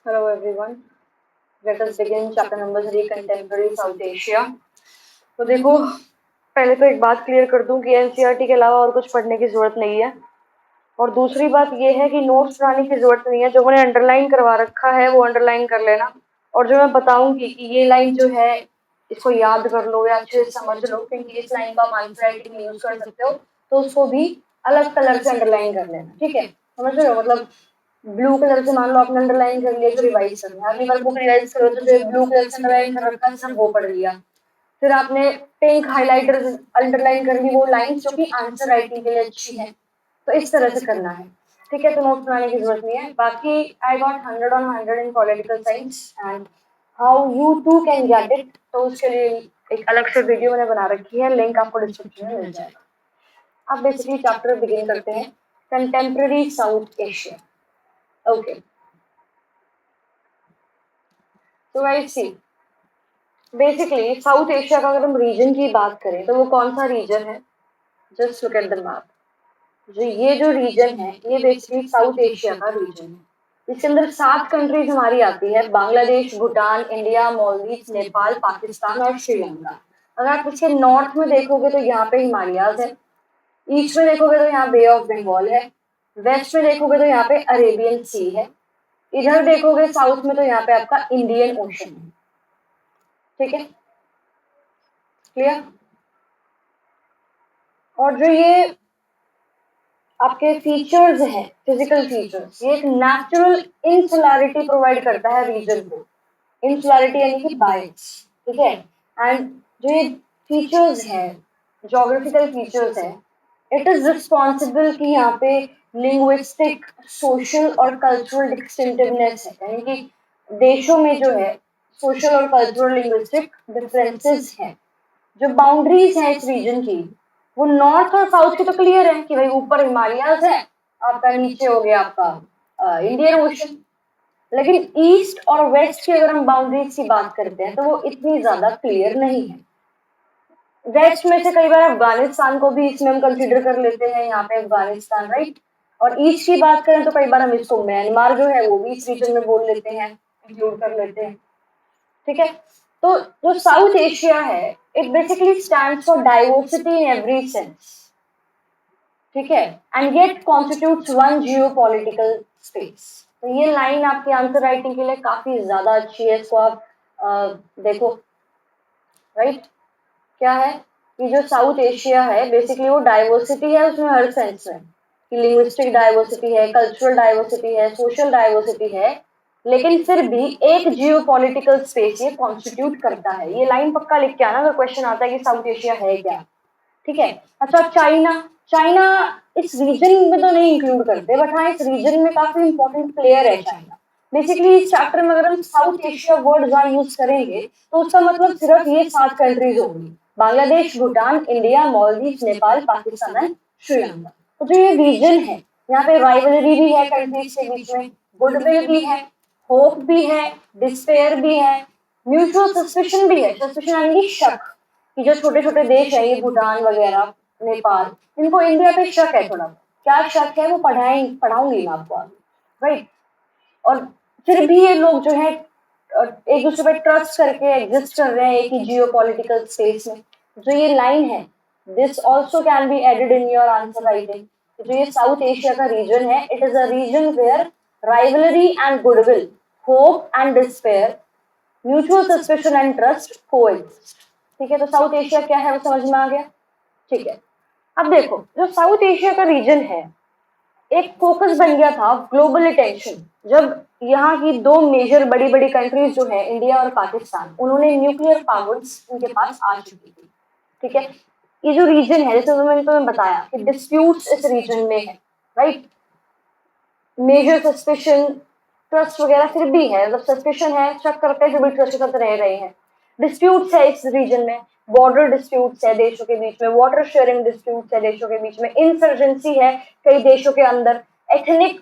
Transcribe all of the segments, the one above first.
Hello everyone. Let us begin chapter number 3 Contemporary South Asia. तो देखो, पहले तो एक बात क्लियर कर दूं कि एनसीईआरटी के अलावा और कुछ पढ़ने की जरूरत नहीं है। और दूसरी बात ये है कि नोट्स बनाने की जरूरत नहीं है। जो मैंने अंडरलाइन करवा रखा है वो अंडरलाइन कर लेना, और जो मैं बताऊंगी कि ये लाइन जो है इसको याद कर लो या अच्छे से समझ लो, क्योंकि इस लाइन को आप आंसर राइटिंग में यूज कर सकते हो, तो उसको भी अलग कलर से अंडरलाइन कर लेना। ठीक है, समझ रहे हो? मतलब ब्लू कलर से मान लो आपने अंडरलाइन कर लिया, जो रिवाइज करना है, अगली बार बुक रिवाइज करो तो जो ब्लू कलर से अंडरलाइन कर रखा है सब वो पढ़ लिया। फिर आपने पिंक हाइलाइटर अंडरलाइन कर ली वो लाइन जो कि आंसर राइटिंग के लिए अच्छी है, तो इस तरह से करना है। ठीक है, तो नोट्स बनाने की जरूरत नहीं है। बाकी I got 100 on 100 in political science and how you too can get it, तो उसके लिए एक अलग से वीडियो मैंने बना रखी है, लिंक आपको डिस्क्रिप्शन में मिल जाएगा। अब बेसिकली चैप्टर बिगिन करते हैं, कंटेम्प्रेरी साउथ एशिया। ओके, तो गाइस सी, बेसिकली साउथ एशिया का अगर हम रीजन की बात करें तो वो कौन सा रीजन है? Just look at the map. जो रीजन है ये बेसिकली साउथ एशिया का रीजन है। इसके अंदर 7 कंट्रीज हमारी आती है, बांग्लादेश, भूटान, इंडिया, मालदीव, नेपाल, पाकिस्तान और श्रीलंका। अगर आप इसके नॉर्थ में देखोगे तो यहाँ पे हिमालयाज है, ईस्ट में देखोगे तो यहाँ बे ऑफ बंगाल है, वेस्ट में देखोगे तो यहाँ पे अरेबियन सी है, इधर देखोगे साउथ में तो यहाँ पे आपका इंडियन ओशन है। ठीक है, क्लियर? और जो ये आपके फीचर्स हैं, फिजिकल फीचर्स, ये एक नेचुरल इंसुलैरिटी प्रोवाइड करता है रीजन को। इंसुलैरिटी यानी कि बाइट्स। ठीक है, एंड जो ये फीचर्स है, ज्योग्राफिकल फीचर्स है, इट इज रिस्पॉन्सिबल कि यहाँ पे लिंग्विस्टिक, सोशल और कल्चरल डिस्टिंक्टिवनेस है, यानी कि देशों में जो है सोशल और कल्चरल लिंग्विस्टिक डिफरेंसेस हैं। जो बाउंड्रीज हैं इस रीजन की, वो नॉर्थ और साउथ की तो क्लियर है कि भाई ऊपर हिमालयाज है आपका, नीचे हो गया आपका इंडियन ओशन। लेकिन ईस्ट और वेस्ट की अगर हम बाउंड्रीज की बात करते हैं तो वो इतनी ज्यादा क्लियर नहीं है। वेस्ट में से कई बार अफगानिस्तान को भी इसमें हम कंसिडर कर लेते हैं, यहाँ पे अफगानिस्तान, राइट। और ईस्ट की बात करें तो कई बार हम इसको म्यांमार जो है वो भी इस रीजन में बोल लेते हैं, इंक्लूड कर लेते हैं। ठीक है, तो जो साउथ एशिया है it basically stands for diversity in every sense. ठीक है, and yet constitutes one geopolitical space. तो ये लाइन आपकी आंसर राइटिंग के लिए काफी ज्यादा अच्छी है, इसको आप देखो, राइट। क्या है कि जो साउथ एशिया है बेसिकली वो डाइवर्सिटी है उसमें हर सेंस में, कि लिंग्विस्टिक डाइवर्सिटी है, कल्चरल डाइवर्सिटी है, सोशल डाइवर्सिटी है, लेकिन फिर भी एक जियोपॉलिटिकल स्पेस ये कॉन्स्टिट्यूट करता है। ये लाइन पक्का लिख के आना अगर क्वेश्चन आता है कि साउथ एशिया है क्या। ठीक है, अच्छा चाइना, चाइना इस रीजन में तो नहीं इंक्लूड करते, बट हाँ इस रीजन में काफी इंपॉर्टेंट प्लेयर है चाइना। बेसिकली इस चैप्टर में अगर हम साउथ एशिया वर्ड जहाँ यूज करेंगे तो उसका मतलब सिर्फ ये 7 कंट्रीज होंगी, बांग्लादेश, भूटान, इंडिया, मालदीव, नेपाल, पाकिस्तान एंड श्रीलंका। तो जो ये रीजन है यहाँ पे राइवलरी भी है कंट्रीज के बीच में, गुडविल भी है, होप भी है, डिस्पेयर भी है, म्यूचुअल सस्पिशन भी है। सस्पिशन यानी कि शक, कि जो छोटे छोटे देश है ये भूटान वगैरह, नेपाल, इनको इंडिया पे शक है थोड़ा। क्या शक है वो पढ़ाऊंगी मैं आपको आगे, राइट। और फिर भी ये लोग जो है एक दूसरे पे ट्रस्ट करके एग्जिस्ट कर रहे हैं एक ही जियोपॉलिटिकल स्पेस में। जो ये लाइन है, this also can be added in your answer writing. जो ये साउथ एशिया का रीजन है, it is a region where rivalry and goodwill, hope and despair, mutual suspicion and trust coexist. ठीक है, तो साउथ एशिया क्या है वो समझ में आ गया। ठीक है, अब देखो जो साउथ एशिया का रीजन है एक फोकस बन गया था ग्लोबल अटेंशन, जब यहाँ की 2 मेजर बड़ी बड़ी कंट्रीज जो है इंडिया और पाकिस्तान, उन्होंने न्यूक्लियर पावर्स उनके पास आ चुकी थी। ठीक है, ये जो रीजन है जैसे मैंने तुम्हें बताया कि डिस्प्यूट्स इस रीजन में है, राइट। मेजर सस्पेशन, ट्रस्ट वगैरह फिर भी है, मतलब सस्पेशन है, शक करते हैं, फिर भी ट्रस्ट के साथ रह रहे हैं। डिस्प्यूट्स है इस रीजन में, बॉर्डर डिस्प्यूट्स है देशों के बीच में, वाटर शेयरिंग डिस्प्यूट्स है देशों के बीच में, इंसर्जेंसी है कई देशों के अंदर, एथनिक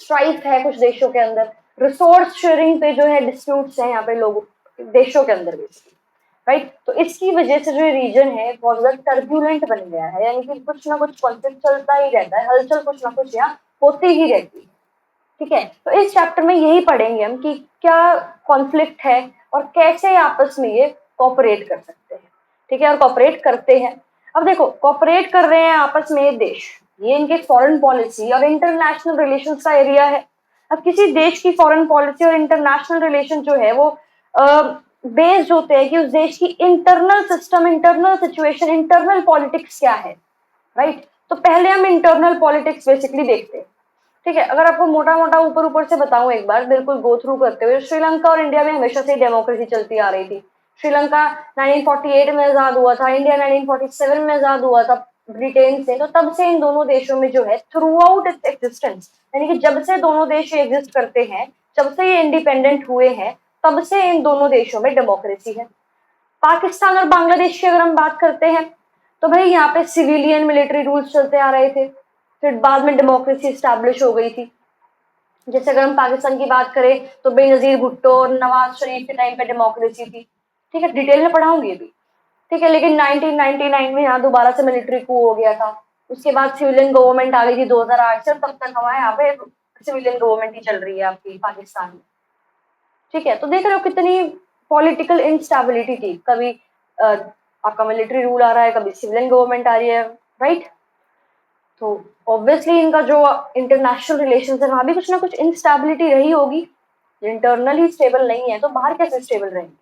स्ट्राइक है कुछ देशों के अंदर, रिसोर्स शेयरिंग पे जो है डिस्प्यूट्स है यहाँ पे लोगों देशों के अंदर बेसिकली, राइट। तो इसकी वजह से जो रीजन है बहुत ज्यादा टर्बुलेंट बन गया है, यानी कि कुछ ना कुछ कॉन्फ्लिक्ट चलता ही रहता है, हलचल कुछ ना कुछ यहाँ होती ही रहती है। ठीक है, तो इस चैप्टर में यही पढ़ेंगे हम कि क्या कॉन्फ्लिक्ट है और कैसे आपस में ये कोऑपरेट कर सकते हैं। ठीक है, और कोऑपरेट करते हैं। अब देखो, कोऑपरेट कर रहे हैं आपस में ये देश, ये इनके फॉरेन पॉलिसी और इंटरनेशनल रिलेशंस का एरिया है। अब किसी देश की फॉरेन पॉलिसी और इंटरनेशनल रिलेशन जो है वो बेस्ड होते हैं कि उस देश की internal system, internal situation, internal politics क्या है, राइट। तो पहले हम इंटरनल पॉलिटिक्स बेसिकली देखते हैं। ठीक है, अगर आपको मोटा मोटा ऊपर ऊपर से बताऊं एक बार, बिल्कुल गो थ्रू करते हुए, श्रीलंका और इंडिया में हमेशा से डेमोक्रेसी चलती आ रही थी। श्रीलंका 1948 में आजाद हुआ था, इंडिया 1947 में आजाद हुआ था ब्रिटेन से। तो तब से इन दोनों देशों में जो है थ्रू आउट इट्स एग्जिस्टेंस, यानी कि जब से दोनों देश एग्जिस्ट करते हैं, जब से ये इंडिपेंडेंट हुए हैं, तब से इन दोनों देशों में डेमोक्रेसी है। पाकिस्तान और बांग्लादेश की अगर हम बात करते हैं तो भाई यहाँ पे सिविलियन मिलिट्री रूल्स चलते आ रहे थे, फिर बाद में डेमोक्रेसी स्टैब्लिश हो गई थी। जैसे अगर हम पाकिस्तान की बात करें तो बेनजीर भुट्टो और नवाज शरीफ के टाइम पे डेमोक्रेसी थी। ठीक है, डिटेल में पढ़ाऊंगी अभी। ठीक है, लेकिन 1999 में यहाँ दोबारा से मिलिट्री कू हो गया था। उसके बाद सिविलियन गवर्नमेंट आ गई थी 2008 से, तब तक हमारे यहाँ पे सिविलियन गवर्नमेंट ही चल रही है आपकी पाकिस्तान में। ठीक है, तो देख रहे हो कितनी पॉलिटिकल इंस्टेबिलिटी थी। कभी आपका मिलिट्री रूल आ रहा है, कभी सिविलियन गवर्नमेंट आ रही है, राइट। तो ऑब्वियसली इनका जो इंटरनेशनल रिलेशन है वहां भी कुछ ना कुछ इंस्टेबिलिटी रही होगी। इंटरनली स्टेबल नहीं है तो बाहर कैसे स्टेबल रहेंगे।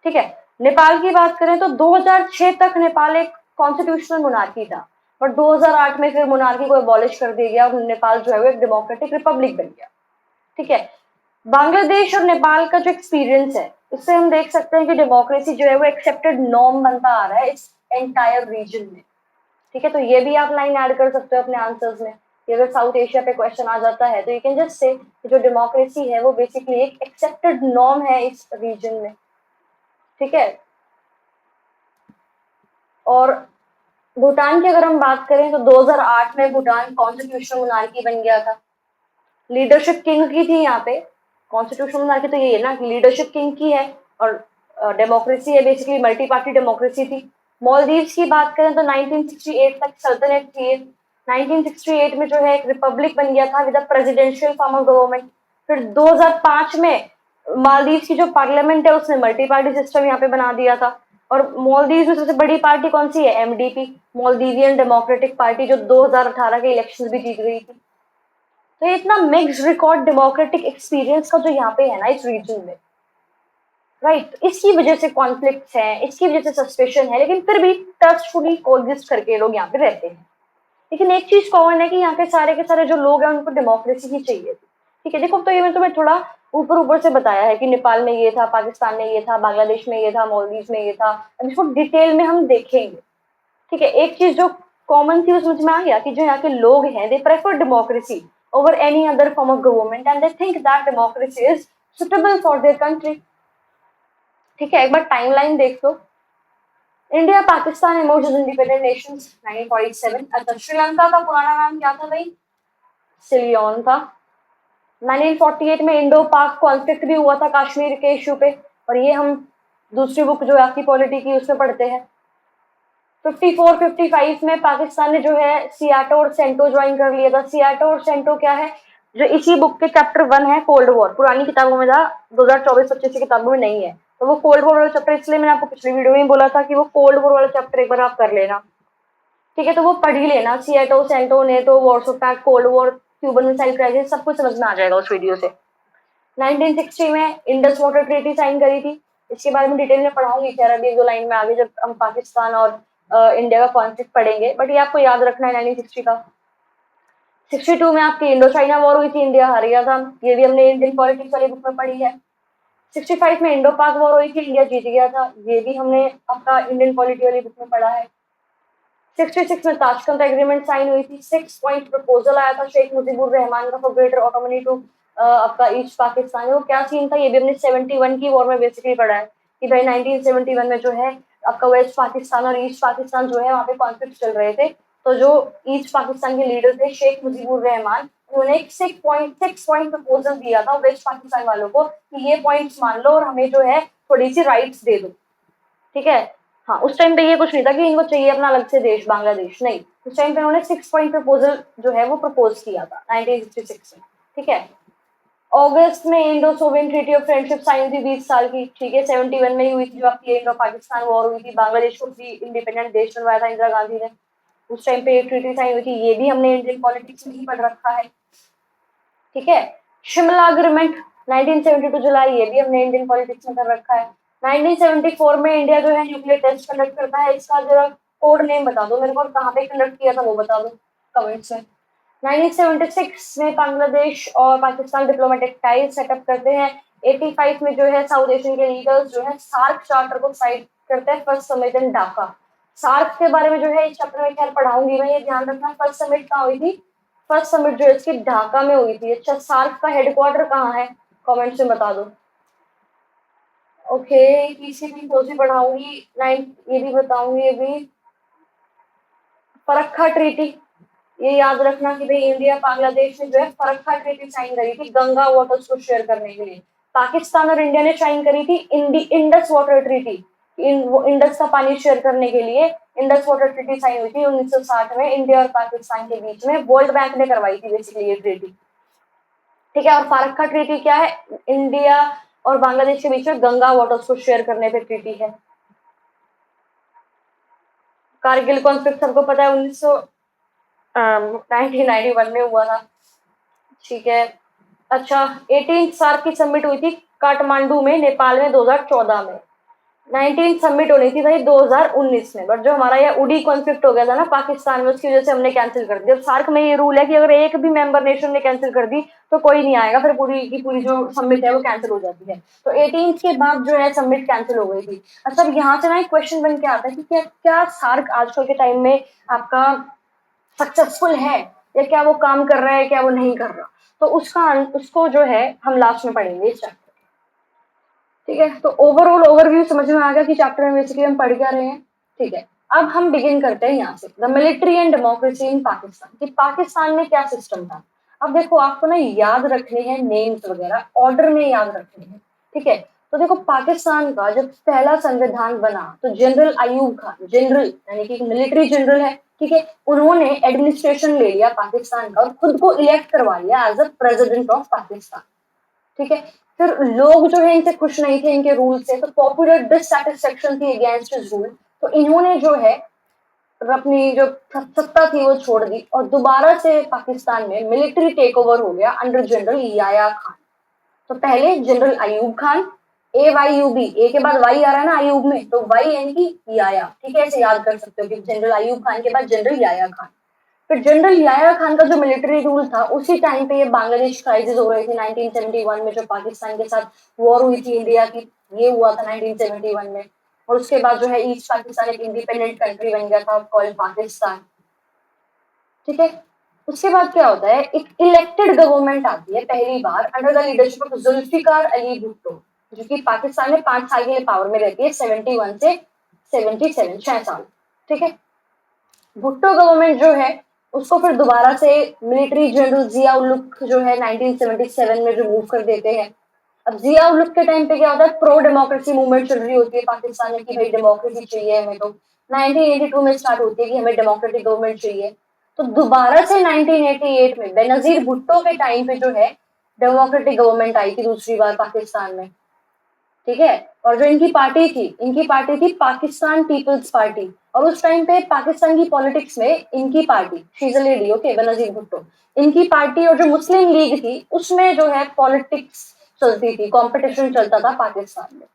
ठीक है, नेपाल की बात करें तो 2006 तक नेपाल एक कॉन्स्टिट्यूशनल मोनार्की था, बट 2008 में फिर मोनार्की को एबॉलिश कर दिया गया और नेपाल जो है वो एक डेमोक्रेटिक रिपब्लिक बन गया। ठीक है, बांग्लादेश और नेपाल का जो एक्सपीरियंस है उससे हम देख सकते हैं कि डेमोक्रेसी जो है वो एक्सेप्टेड नॉर्म बनता आ रहा है इस एंटायर रीजन में। ठीक है, तो ये भी आप लाइन ऐड कर सकते हो अपने आंसर्स में कि अगर साउथ एशिया पे क्वेश्चन आ जाता है तो यू कैन जस्ट से जो डेमोक्रेसी है वो बेसिकली एक एक्सेप्टेड नॉर्म है इस रीजन में। ठीक है, और भूटान की अगर हम बात करें तो 2008 में भूटान कॉन्स्टिट्यूशनल मोनार्की बन गया था। लीडरशिप किंग की थी यहाँ पे। कॉन्स्टिट्यूशनल मोनार्की तो यही है ना कि लीडरशिप किंग की है, और डेमोक्रेसी है बेसिकली मल्टी पार्टी डेमोक्रेसी थी। मॉलदीव्स की बात करें तो 1968 तक सल्तनत थी। 1968 में जो है एक रिपब्लिक बन गया था with presidential form of government. फिर 2005 में मालदीव्स की जो पार्लियामेंट है उसने मल्टी पार्टी सिस्टम यहाँ पे बना दिया था। और मालदीव्स में सबसे बड़ी पार्टी कौन सी है? एमडीपी, मालदीवियन डेमोक्रेटिक पार्टी, जो 2018 के इलेक्शन भी जीत गई थी। तो ये इतना मिक्स रिकॉर्ड डेमोक्रेटिक एक्सपीरियंस का जो यहाँ पे है ना इस रीजन में, राइट, इसकी वजह से कॉन्फ्लिक्ट्स हैं, इसकी वजह से सस्पेशन है, लेकिन फिर भी ट्रस्टफुली कोएग्जिस्ट करके लोग यहाँ पे रहते हैं। लेकिन एक चीज कॉमन है कि यहाँ के सारे जो लोग हैं उनको डेमोक्रेसी ही चाहिए थी। ठीक है, देखो, तो ये मैं तुम्हें थोड़ा ऊपर ऊपर से बताया है कि नेपाल में ये था, पाकिस्तान में ये था, बांग्लादेश में ये था, मालदीव में ये था। अब इसको डिटेल में हम देखेंगे। ठीक है, एक चीज जो कॉमन थी वो समझ में आ गया कि जो यहाँ के लोग हैं they prefer democracy over any other form of government and they think that democracy is suitable for their country. ठीक है, एक बार टाइमलाइन देख लो। India Pakistan emerge as independent nations 1947। अच्छा, श्रीलंका का पुराना नाम क्या था भाई? सिलियन था। 1948 में इंडो पाक कॉन्फ्लिक्ट भी हुआ था कश्मीर के इश्यू पे, और ये हम दूसरी बुक जो आपकी पॉलिटी की उसमें पढ़ते हैं। 54-55 में पाकिस्तान ने जो है सियाटो और सेंटो ज्वाइन कर लिया था। सियाटो और सेंटो क्या है? जो इसी बुक के चैप्टर 1 है, कोल्ड वॉर, पुरानी किताबों में था, 2024-25 की किताबों में नहीं है। तो वो कोल्ड वॉर वाला चैप्टर, इसलिए मैंने आपको पिछली वीडियो में बोला था कि वो कोल्ड वॉर वाला चैप्टर एक बार आप कर लेना। ठीक है, तो वो पढ़ ही लेना, SEATO, CENTO, NATO, Warsaw Pact, cold war, Cuban missile crisis, सब कुछ समझ में आ जाएगा उस वीडियो से। 1960 में इंडस वाटर ट्रीटी साइन करी थी। इसके बारे में डिटेल में पढ़ाऊंगी खैर अभी एक दो लाइन में आगे, जब हम पाकिस्तान और इंडिया का कॉन्फ्लिक्ट पढ़ेंगे, बट ये आपको याद रखना है 1960 का। 62 में आपकी इंडो चाइना वॉर हुई थी, इंडिया हार गया था, ये भी हमने इंडियन पॉलिटिक्स वाली बुक में पढ़ी है। 65 में इंडो पाक वॉर हुई थी, इंडिया जीत गया था, ये भी हमने आपका इंडियन पॉलिटी वाली बुक में पढ़ा है। 66 में ताशकंद एग्रीमेंट साइन हुई थी। 6 पॉइंट प्रपोजल आया था शेख मुजीबुर रहमान का फॉर ग्रेटर ऑटोनॉमी टू आपका ईस्ट पाकिस्तान। वो क्या सीन था, ये भी हमने 71 की वॉर में बेसिकली पढ़ा है कि भाई 1971 में जो है आपका वेस्ट पाकिस्तान और ईस्ट पाकिस्तान जो है वहाँ पे कॉन्फ्लिक्ट चल रहे थे। तो जो ईस्ट पाकिस्तान के लीडर थे शेख मुजीबुर रहमान, उन्होंने एक 6 पॉइंट प्रपोजल दिया था वेस्ट पाकिस्तान वालों को कि ये पॉइंट्स मान लो और हमें जो है थोड़ी सी राइट्स दे दो। ठीक है, हाँ, उस टाइम पे ये कुछ नहीं था कि इनको चाहिए अपना अलग से देश बांग्लादेश, नहीं। उस टाइम पे उन्होंने 6 पॉइंट प्रपोजल जो है वो प्रपोज किया था 1966 में। ठीक है, अगस्त में Indo Soviet treaty of friendship sign हुई थी 20 साल की, ठीक है। 71 में ही हुई थी जो आपकी इंडो पाकिस्तान वॉर हुई थी, बांग्लादेश को भी इंडिपेंडेंट देश बनवाया था इंदिरा गांधी ने, उस टाइम पे एक ट्रीटी साइन हुई थी। ये भी हमने इंडियन पॉलिटिक्स में ही पढ़ रखा है, ठीक है। शिमला अग्रीमेंट 1972 जुलाई, ये भी हमने इंडियन पॉलिटिक्स में कर रखा है। 1974 में इंडिया जो है न्यूक्लियर टेस्ट कंडक्ट करता है, इसका जरा कोड नेम बता दो मेरे को, कहाँ पे कंडक्ट किया था वो बता दो कमेंट्स में। 1976 में बांग्लादेश और पाकिस्तान डिप्लोमेटिक टाइज सेटअप करते हैं। 85 में जो है साउथ एशियन के लीडर्स जो है सार्क चार्टर को साइन करते हैं, first summit in Dhaka. SAARC के बारे में जो है इस चैप्टर में खैर पढ़ाऊंगी मैं, ये ध्यान रखना। फर्स्ट समिट कहाँ हुई थी? फर्स्ट समिट जो है इसकी ढाका में हुई थी। अच्छा, सार्क का हेडक्वार्टर कहाँ है? कमेंट्स में बता दो। ओके, पीसीबी कोसी पढ़ाऊंगी, ये भी बताऊंगी। ये भी फरक्का ट्रीटी, ये याद रखना कि भाई इंडिया बांग्लादेश ने जो है फरक्का ट्रीटी साइन करी थी गंगा वाटर्स को शेयर करने के लिए। पाकिस्तान और इंडिया ने साइन करी थी इंडस वाटर ट्रीटी, इंडस का पानी शेयर करने के लिए इंडस वाटर ट्रीटी साइन हुई थी 1960 में इंडिया और पाकिस्तान के बीच में। वर्ल्ड बैंक ने करवाई थी बेसिकली ये ट्रीटी, ठीक है। और फरक्का ट्रीटी क्या है? इंडिया और बांग्लादेश के बीच में गंगा वाटर्स को शेयर करने पे ट्रीटी है। कारगिल कॉन्फ्लिक्ट सबको पता है, 1991 में हुआ था, ठीक है। अच्छा, 18 सार्क की समिट हुई थी काठमांडू में नेपाल में 2014 में। 19 समिट होनी थी भाई 2019 में, बट जो हमारा ये उडी कॉन्फ्लिक्ट हो गया था ना पाकिस्तान में, उसकी वजह से हमने कैंसिल कर दिया। सार्क में ये रूल है कि अगर एक भी मेंबर नेशन ने कैंसिल कर दी तो कोई नहीं आएगा, फिर पूरी की पूरी जो समिट है वो कैंसिल हो जाती है। तो 18 के बाद जो है समिट कैंसिल हो गई थी। अच्छा, यहाँ से ना एक क्वेश्चन बन के आता है कि क्या क्या सार्क आजकल के टाइम में आपका सक्सेसफुल है, या क्या वो काम कर रहा है, क्या वो नहीं कर रहा? तो उसको जो है हम लास्ट में पढ़ेंगे इस चैप्टर, ठीक है। तो ओवरऑल ओवरव्यू समझ में आ गया कि चैप्टर में बेसिकली हम पढ़ क्या रहे हैं, ठीक है। अब हम बिगिन करते हैं यहाँ से, the military and democracy in Pakistan, कि पाकिस्तान में क्या सिस्टम था। अब देखो, आपको ना याद रखने हैं नेम्स वगैरह, ऑर्डर में याद रखने हैं, ठीक है। तो देखो, पाकिस्तान का जब पहला संविधान बना तो जनरल अयूब खान, जनरल यानी कि मिलिट्री जनरल है, ठीक है, उन्होंने एडमिनिस्ट्रेशन ले लिया पाकिस्तान का और खुद को इलेक्ट करवा लिया as a president of Pakistan, ठीक है। फिर लोग जो है इनसे खुश नहीं थे, इनके रूल से, तो पॉपुलर डिससैटिस्फैक्शन थी अगेंस्ट हिज रूल, तो इन्होंने जो है अपनी जो सत्ता थी वो छोड़ दी और दोबारा से पाकिस्तान में मिलिट्री टेक ओवर हो गया अंडर जनरल याया खान। तो पहले जनरल अयूब खान, AYUB, ए के बाद वाई आ रहा है ना अयूब में, तो वाई यानी कि याया, ठीक है, ऐसे याद कर सकते हो कि जनरल अयूब खान के बाद जनरल याया खान। फिर जनरल याया खान का जो मिलिट्री रूल था, उसी टाइम पे ये बांग्लादेश क्राइसिस हो रही थी 1971 में, जो पाकिस्तान के साथ वॉर हुई थी इंडिया की, ये हुआ था 1971 में। और उसके बाद जो है ईस्ट पाकिस्तान एक इंडिपेंडेंट कंट्री बन गया था कॉल्ड पाकिस्तान, ठीक है। उसके बाद क्या होता है, एक इलेक्टेड गवर्नमेंट आती है पहली बार under the leadership of Zulfikar Ali Bhutto, जो कि पाकिस्तान में 5 साल के लिए पावर में रहती है, 71 से 77, 6 साल, ठीक है। भुट्टो गवर्नमेंट जो है उसको फिर दोबारा से मिलिट्री जनरल जिया उल हक जो है 1977 में रिमूव कर देते हैं। अब जिया उल हक के टाइम पे क्या होता है, प्रो डेमोक्रेसी मूवमेंट चल रही होती है पाकिस्तान में कि भाई डेमोक्रेसी चाहिए हमें, तो 1982 में स्टार्ट होती है कि हमें डेमोक्रेटिक गवर्नमेंट चाहिए। तो दोबारा से 1988 में बेनजीर भुट्टो के टाइम पे जो है डेमोक्रेटिक गवर्नमेंट आई थी दूसरी बार पाकिस्तान में, ठीक है। और जो इनकी पार्टी थी पाकिस्तान पीपल्स पार्टी, और उस टाइम पे पाकिस्तान की पॉलिटिक्स में इनकी party, she is a lady, okay, Benazir Bhutto, इनकी पार्टी और जो मुस्लिम लीग थी उसमें जो है पॉलिटिक्स चलती थी, कंपटीशन चलता था पाकिस्तान में,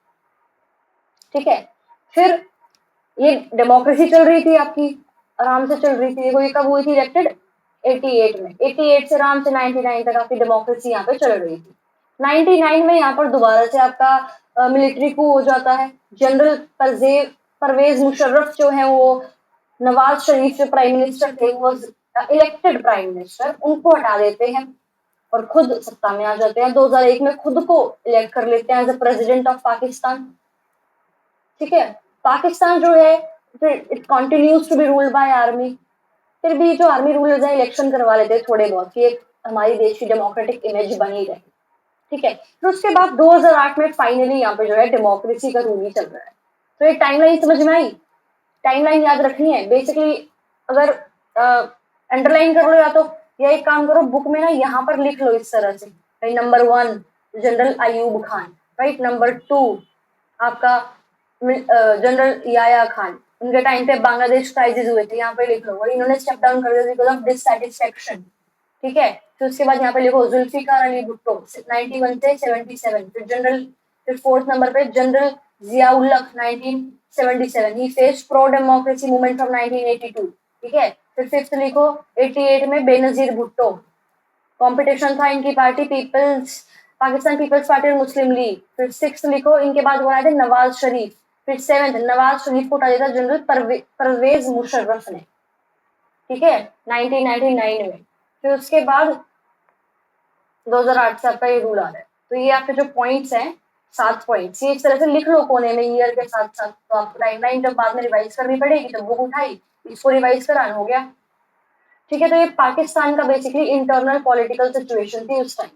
ठीक है। फिर ये डेमोक्रेसी चल रही थी आपकी, आराम से चल रही थी। देखो, ये कब हुई थी इलेक्टेड? 88 में, 88 से आराम से 99 तक आपकी डेमोक्रेसी यहाँ पे चल रही थी। 99 में यहाँ पर दोबारा से आपका मिलिट्री कू हो जाता है। जनरल परवेज मुशर्रफ जो है वो नवाज शरीफ जो प्राइम मिनिस्टर थे, वो इलेक्टेड प्राइम मिनिस्टर, उनको हटा देते हैं और खुद सत्ता में आ जाते हैं। 2001 में खुद को इलेक्ट कर लेते हैं as a president of Pakistan, ठीक है। पाकिस्तान जो है फिर it continues to be ruled by army. फिर भी जो आर्मी रूलर्स हैं इलेक्शन करवा लेते हैं थोड़े बहुत, कि एक हमारी देश की डेमोक्रेटिक इमेज बनी रहे, ठीक है। फिर उसके बाद 2008 में फाइनली यहाँ पे जो है डेमोक्रेसी का रूल ही चल रहा है। तो ये टाइमलाइन समझ में आई? टाइमलाइन याद रखनी है बेसिकली। अगर अंडरलाइन कर लो या तो, या एक काम करो बुक में ना यहाँ पर लिख लो इस तरह से, भाई number 1 general Ayub Khan, right. Number 2 आपका जनरल याया खान, उनके टाइम पे बांग्लादेश क्राइसिस हुए थे, यहाँ पे लिख लो, और इन्होंने स्टेप डाउन कर दिया बिकॉज ऑफ डिससैटिस्फैक्शन, ठीक है। फिर उसके बाद यहाँ पे लिखो जुल्फिकार अली भुट्टो 91 से 77, फिर जनरल, फिर 4th नंबर पे जनरल जियाउल हक 1977, ही faced pro democracy movement from 1982, ठीक है। फिर 5th लिखो 88 में बेनजीर भुट्टो, कंपटीशन था इनकी पार्टी पीपल्स पाकिस्तान पीपल्स पार्टी और मुस्लिम लीग। फिर 6th लिखो इनके बाद बनाए थे नवाज शरीफ। फिर 7th नवाज शरीफ को उठा दिया था जनरल परवेज मुशर्रफ ने, ठीक है, 1999 में। फिर उसके बाद 2008 से आपका ये रूल आ रहा है। तो ये आपके जो पॉइंट्स हैं 7 पॉइंट्स, ये इस तरह से लिख लो कोने में ईयर के साथ साथ, तो आप टाइमलाइन जब बाद में रिवाइज करनी पड़ेगी तो बुक उठाई, इसको रिवाइज कराना हो गया, ठीक है। तो ये पाकिस्तान का बेसिकली इंटरनल पॉलिटिकल सिचुएशन थी उस टाइम,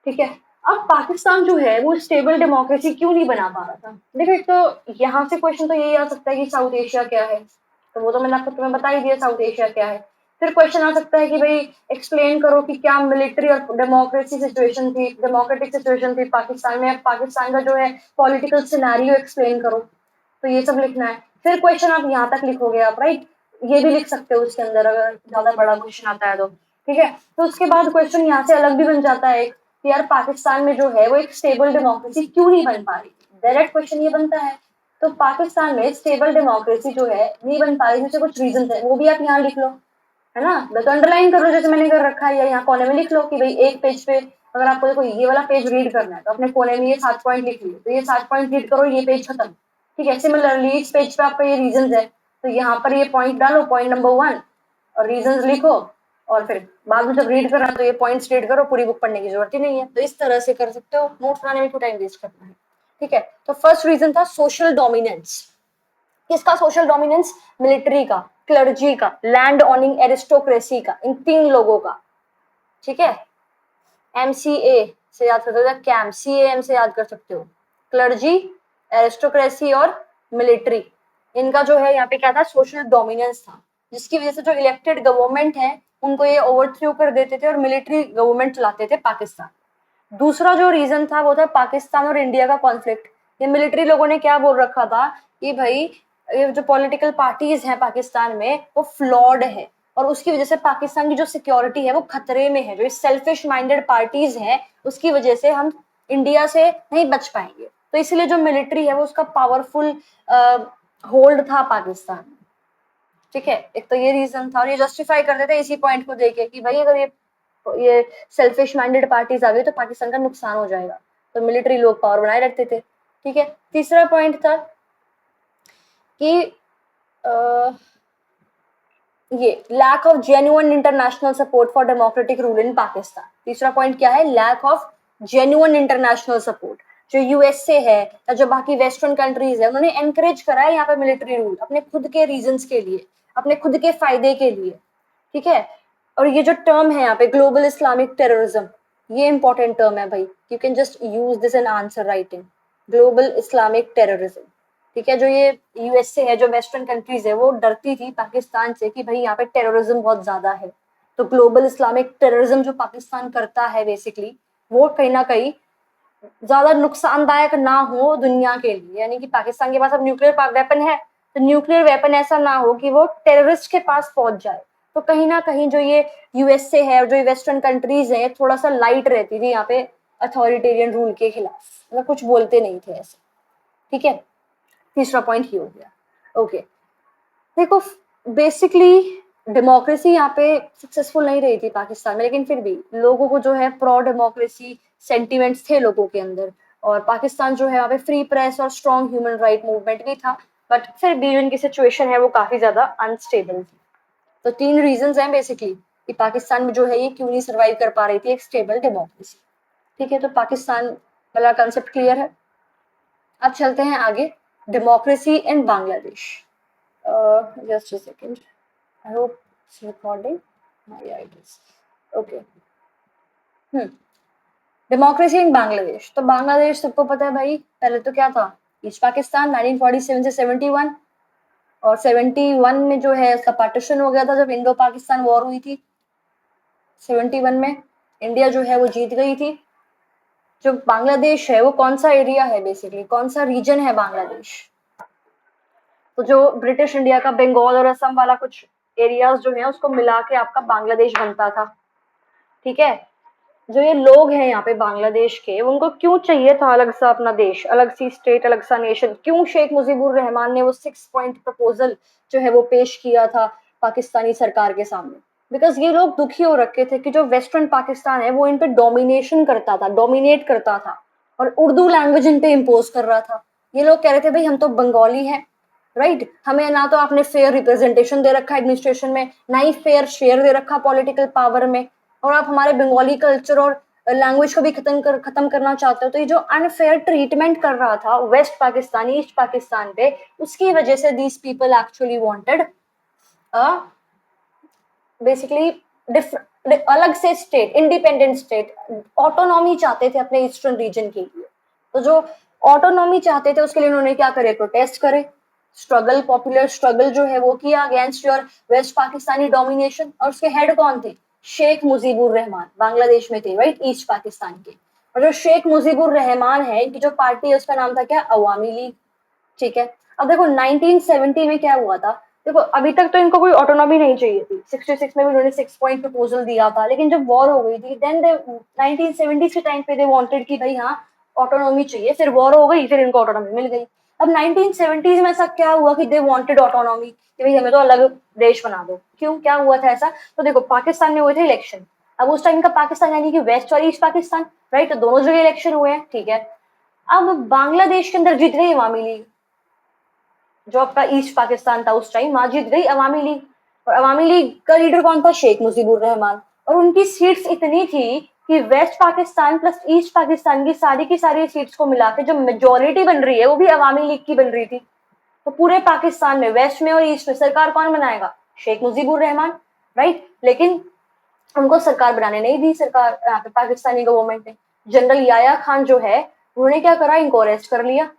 ठीक है। अब पाकिस्तान जो है वो स्टेबल डेमोक्रेसी क्यों नहीं बना पा रहा था? देखो एक तो यहाँ से क्वेश्चन तो यही आ सकता है कि साउथ एशिया क्या है, तो वो तो मैंने आपको तुम्हें बता ही दिया साउथ एशिया क्या है। फिर क्वेश्चन आ सकता है कि भाई एक्सप्लेन करो कि क्या मिलिट्री और डेमोक्रेसी सिचुएशन थी, डेमोक्रेटिक सिचुएशन थी पाकिस्तान में, पाकिस्तान का जो है पॉलिटिकल सिनेरियो एक्सप्लेन करो, तो ये सब लिखना है। फिर क्वेश्चन आप यहाँ तक लिखोगे आप, राइट, ये भी लिख सकते हो उसके अंदर अगर ज्यादा बड़ा क्वेश्चन आता है तो, ठीक है। तो उसके बाद क्वेश्चन यहाँ से अलग भी बन जाता है कि यार पाकिस्तान में जो है वो एक स्टेबल डेमोक्रेसी क्यों नहीं बन पा रही, डायरेक्ट क्वेश्चन ये बनता है। तो पाकिस्तान में स्टेबल डेमोक्रेसी जो है नहीं बन पा रही, जिससे कुछ रीजन है, वो भी आप यहाँ लिख लो, है ना। तो अंडरलाइन कर लो जैसे मैंने कर रखा है, या यहाँ कोने में लिख लो कि भाई एक पेज पे अगर आपको देखो ये वाला पेज रीड करना है तो अपने कोने में ये 7 पॉइंट लिख लिए, तो ये 7 पॉइंट रीड करो, ये पेज खत्म, ठीक है। सिमिलरली इस पेज पे आपका ये रीजन है, तो यहाँ पर ये पॉइंट डालो, पॉइंट नंबर 1 और रीजन लिखो, और फिर बाद में जब रीड करना तो ये पॉइंट्स रीड करो, पूरी बुक पढ़ने की जरूरत ही नहीं है। तो इस तरह से कर सकते हो, नोट्स बनाने में क्यों टाइम वेस्ट करना है, ठीक है। तो फर्स्ट रीजन था सोशल डोमिनेंस। किसका सोशल डोमिनेंस? मिलिट्री का, क्लर्जी का, लैंड ऑनिंग एरिस्टोक्रेसी का, इन 3 लोगों का, ठीक है। एमसीए से याद कर सकते हो, कैम सीएएम से याद कर सकते हो, क्लर्जी, एरिस्टोक्रेसी और मिलिट्री, इनका जो है यहाँ पे क्या था, सोशल डोमिनेंस था, जिसकी वजह से जो इलेक्टेड गवर्नमेंट है उनको ये ओवरथ्रो कर देते थे और मिलिट्री गवर्नमेंट चलाते थे पाकिस्तान। दूसरा जो रीजन था वो था पाकिस्तान और इंडिया का कॉन्फ्लिक्ट। ये मिलिट्री लोगों ने क्या बोल रखा था कि भाई ये जो पॉलिटिकल पार्टीज हैं पाकिस्तान में वो फ्लॉड है, और उसकी वजह से पाकिस्तान की जो सिक्योरिटी है वो खतरे में है, जो सेल्फिश माइंडेड पार्टीज हैं उसकी वजह से हम इंडिया से नहीं बच पाएंगे। तो इसलिए जो मिलिट्री है वो उसका पावरफुल होल्ड था पाकिस्तान, ठीक है। एक तो ये रीजन था, और ये जस्टिफाई करते थे इसी पॉइंट को देके कि भाई अगर ये सेल्फिश माइंडेड पार्टीज आ गई तो पाकिस्तान का नुकसान हो जाएगा, तो मिलिट्री लोग पावर बनाए रखते थे, ठीक है। तीसरा पॉइंट था कि ये lack of genuine international support for democratic rule in Pakistan. तीसरा पॉइंट क्या है? Lack of genuine international support. जो यूएसए है या जो बाकी वेस्टर्न कंट्रीज है उन्होंने एनकरेज करा है यहाँ पे मिलिट्री रूल अपने खुद के रीजंस के लिए, अपने खुद के फायदे के लिए, ठीक है। और ये जो टर्म है यहाँ पे ग्लोबल इस्लामिक टेररिज्म, ये इंपॉर्टेंट टर्म है भाई, you can just use this in answer writing, global Islamic terrorism, ठीक है। जो ये यूएसए है, जो वेस्टर्न कंट्रीज है, वो डरती थी पाकिस्तान से कि भाई यहाँ पे टेररिज्म बहुत ज्यादा है, तो ग्लोबल इस्लामिक टेररिज्म जो पाकिस्तान करता है बेसिकली वो कहीं ना कहीं ज्यादा नुकसानदायक ना हो दुनिया के लिए, यानी कि पाकिस्तान के पास अब न्यूक्लियर वेपन है तो न्यूक्लियर वेपन ऐसा ना हो कि वो टेररिस्ट के पास पहुंच जाए। तो कहीं ना कहीं जो ये यूएसए है और जो ये वेस्टर्न कंट्रीज है थोड़ा सा लाइट रहती थी यहाँ पे अथॉरिटेरियन रूल के खिलाफ, मतलब कुछ बोलते नहीं थे ऐसे, ठीक है। तीसरा पॉइंट ये हो गया, ओके। देखो बेसिकली डेमोक्रेसी यहाँ पे सक्सेसफुल नहीं रही थी पाकिस्तान में, लेकिन फिर भी लोगों को जो है प्रो डेमोक्रेसी सेंटिमेंट्स थे लोगों के अंदर, और पाकिस्तान जो है यहाँ पे फ्री प्रेस और स्ट्रॉन्ग ह्यूमन राइट मूवमेंट भी था, बट फिर भी जो इनकी सिचुएशन है वो काफी ज्यादा अनस्टेबल थी। तो 3 रीजंस हैं बेसिकली कि पाकिस्तान में जो है ये क्यों नहीं सर्वाइव कर पा रही थी एक स्टेबल डेमोक्रेसी, ठीक है। तो पाकिस्तान वाला कंसेप्ट क्लियर है। अब चलते हैं आगे, democracy in Bangladesh. Just a second. I hope it's recording. Yeah, it is. Okay. Democracy in Bangladesh. तो बांग्लादेश सबको पता है भाई, पहले तो क्या था, ईस्ट पाकिस्तान 1947 से 71, और 71 में जो है उसका पार्टीशन हो गया था जब इंडो पाकिस्तान वॉर हुई थी 71 में। इंडिया जो है वो जीत गई थी। जो बांग्लादेश है वो कौन सा एरिया है, बेसिकली कौन सा रीजन है बांग्लादेश? तो जो ब्रिटिश इंडिया का बंगाल और असम वाला कुछ एरियाज जो है उसको मिला के आपका बांग्लादेश बनता था। ठीक है, जो ये लोग हैं यहाँ पे बांग्लादेश के, उनको क्यों चाहिए था अलग सा अपना देश, अलग सी स्टेट, अलग सा नेशन? क्यों शेख मुजीबुर रहमान ने वो 6 पॉइंट प्रपोजल जो है वो पेश किया था पाकिस्तानी सरकार के सामने? बिकॉज ये लोग दुखी हो रखे थे कि जो वेस्टर्न पाकिस्तान है वो इन पे डोमिनेशन करता था, डोमिनेट करता था, और उर्दू लैंग्वेज इन पे इम्पोज कर रहा था। ये लोग कह रहे थे भाई हम तो बंगाली हैं, राइट, हमें ना तो आपने फेयर रिप्रेजेंटेशन दे रखा एडमिनिस्ट्रेशन में, ना ही फेयर शेयर दे रखा पॉलिटिकल पावर में, और आप हमारे बंगाली कल्चर और लैंग्वेज को भी खत्म करना चाहते हो। तो ये जो अनफेयर ट्रीटमेंट कर रहा था वेस्ट पाकिस्तान, ईस्ट पाकिस्तान पे, उसकी वजह से these people actually wanted basically अलग से स्टेट, इंडिपेंडेंट स्टेट, ऑटोनॉमी चाहते थे अपने ईस्टर्न रीजन के लिए। तो जो ऑटोनॉमी चाहते थे उसके लिए उन्होंने क्या करे, प्रोटेस्ट करे, स्ट्रगल, पॉपुलर स्ट्रगल जो है वो किया against your west Pakistani domination. और उसके हेड कौन थे? शेख मुजीबुर रहमान, बांग्लादेश में थे, राइट, ईस्ट पाकिस्तान के। और जो शेख मुजीबुर रहमान है, इनकी जो पार्टी है उसका नाम था क्या? अवामी लीग। ठीक है, अब देखो 1970 में क्या हुआ था। देखो अभी तक तो इनको कोई ऑटोनॉमी नहीं चाहिए थी, 66 में भी उन्होंने 6 पॉइंट प्रपोजल दिया था, लेकिन जब वॉर हो गई थी देन दे 1970 के टाइम पे दे वांटेड कि भाई हाँ ऑटोनॉमी चाहिए, फिर वॉर हो गई, फिर इनको ऑटोनॉमी मिल गई। अब 1970 में ऐसा क्या हुआ कि दे वांटेड ऑटोनॉमी, कि भाई हमें तो अलग देश बना दो। क्यों, क्या हुआ था ऐसा? तो देखो पाकिस्तान में हुए थे इलेक्शन। अब उस टाइम का पाकिस्तान यानी कि वेस्ट और ईस्ट पाकिस्तान, राइट, तो दोनों जगह इलेक्शन हुए हैं। ठीक है, अब बांग्लादेश के अंदर जीत गई अवामी लीग, जो आपका ईस्ट पाकिस्तान था उस टाइम, वहां जीत गई अवामी लीग। और अवामी लीग का लीडर कौन था? शेख मुजीबुर रहमान। और उनकी सीट्स इतनी थी कि west Pakistan plus east Pakistan की सारी सीट्स को मिला के जो मेजोरिटी बन रही है वो भी अवामी लीग की बन रही थी। तो पूरे पाकिस्तान में, वेस्ट में और ईस्ट में सरकार कौन बनाएगा? शेख मुजीबुर रहमान, राइट। लेकिन उनको सरकार बनाने नहीं दी, सरकार यहाँ पे पाकिस्तानी गवर्नमेंट ने। जनरल याया खान जो है उन्होंने क्या करा, इनको अरेस्ट कर लिया